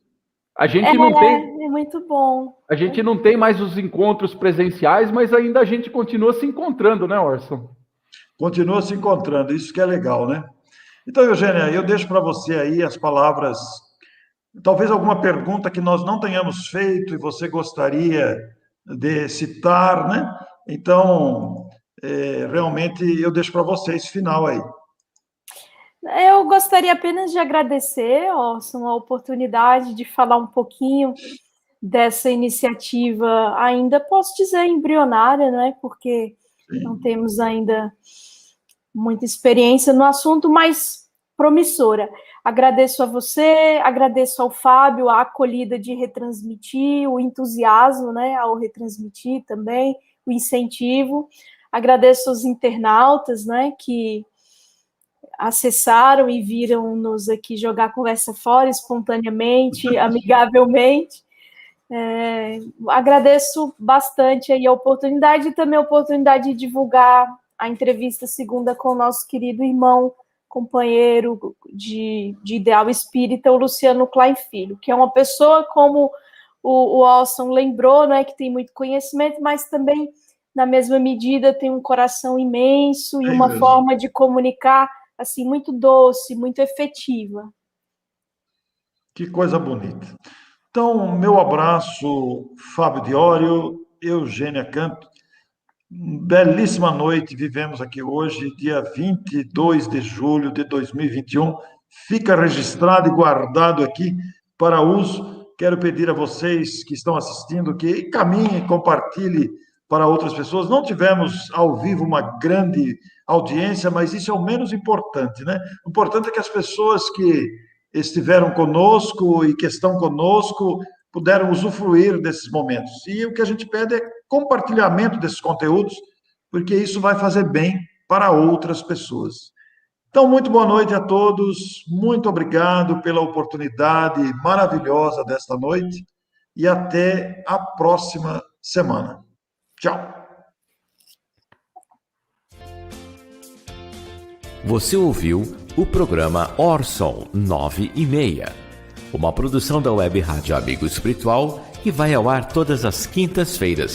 A gente não tem... É muito bom. A gente não tem mais os encontros presenciais, mas ainda a gente continua se encontrando, né, Orson? Continua se encontrando, isso que é legal, né? Então, Eugênia, eu deixo para você aí as palavras, talvez alguma pergunta que nós não tenhamos feito e você gostaria de citar, né? Então, realmente, eu deixo para você esse final aí. Eu gostaria apenas de agradecer, Orson, a oportunidade de falar um pouquinho dessa iniciativa, ainda posso dizer embrionária, né? Porque não temos ainda muita experiência no assunto, mas promissora. Agradeço a você, agradeço ao Fábio a acolhida de retransmitir, o entusiasmo, né, ao retransmitir também, o incentivo. Agradeço aos internautas, né, que acessaram e viram-nos aqui jogar conversa fora espontaneamente, amigavelmente. Agradeço bastante aí a oportunidade e também a oportunidade de divulgar a entrevista segunda com o nosso querido irmão, companheiro de ideal espírita, o Luciano Klein Filho, que é uma pessoa, como o Orson lembrou, né, que tem muito conhecimento, mas também, na mesma medida, tem um coração imenso e uma forma de comunicar assim, muito doce, muito efetiva. Que coisa bonita. Então, meu abraço, Fábio Diório, Eugênia Canto. Belíssima noite vivemos aqui hoje, dia 22 de julho de 2021. Fica registrado e guardado aqui para uso. Quero pedir a vocês que estão assistindo que encaminhem, compartilhem para outras pessoas. Não tivemos ao vivo uma grande audiência, mas isso é o menos importante, né? O importante é que as pessoas que estiveram conosco e que estão conosco puderam usufruir desses momentos. E o que a gente pede é compartilhamento desses conteúdos, porque isso vai fazer bem para outras pessoas. Então, muito boa noite a todos, muito obrigado pela oportunidade maravilhosa desta noite e até a próxima semana. Tchau. Você ouviu o programa Orson 9:30, uma produção da Web Rádio Amigo Espiritual que vai ao ar todas as quintas-feiras,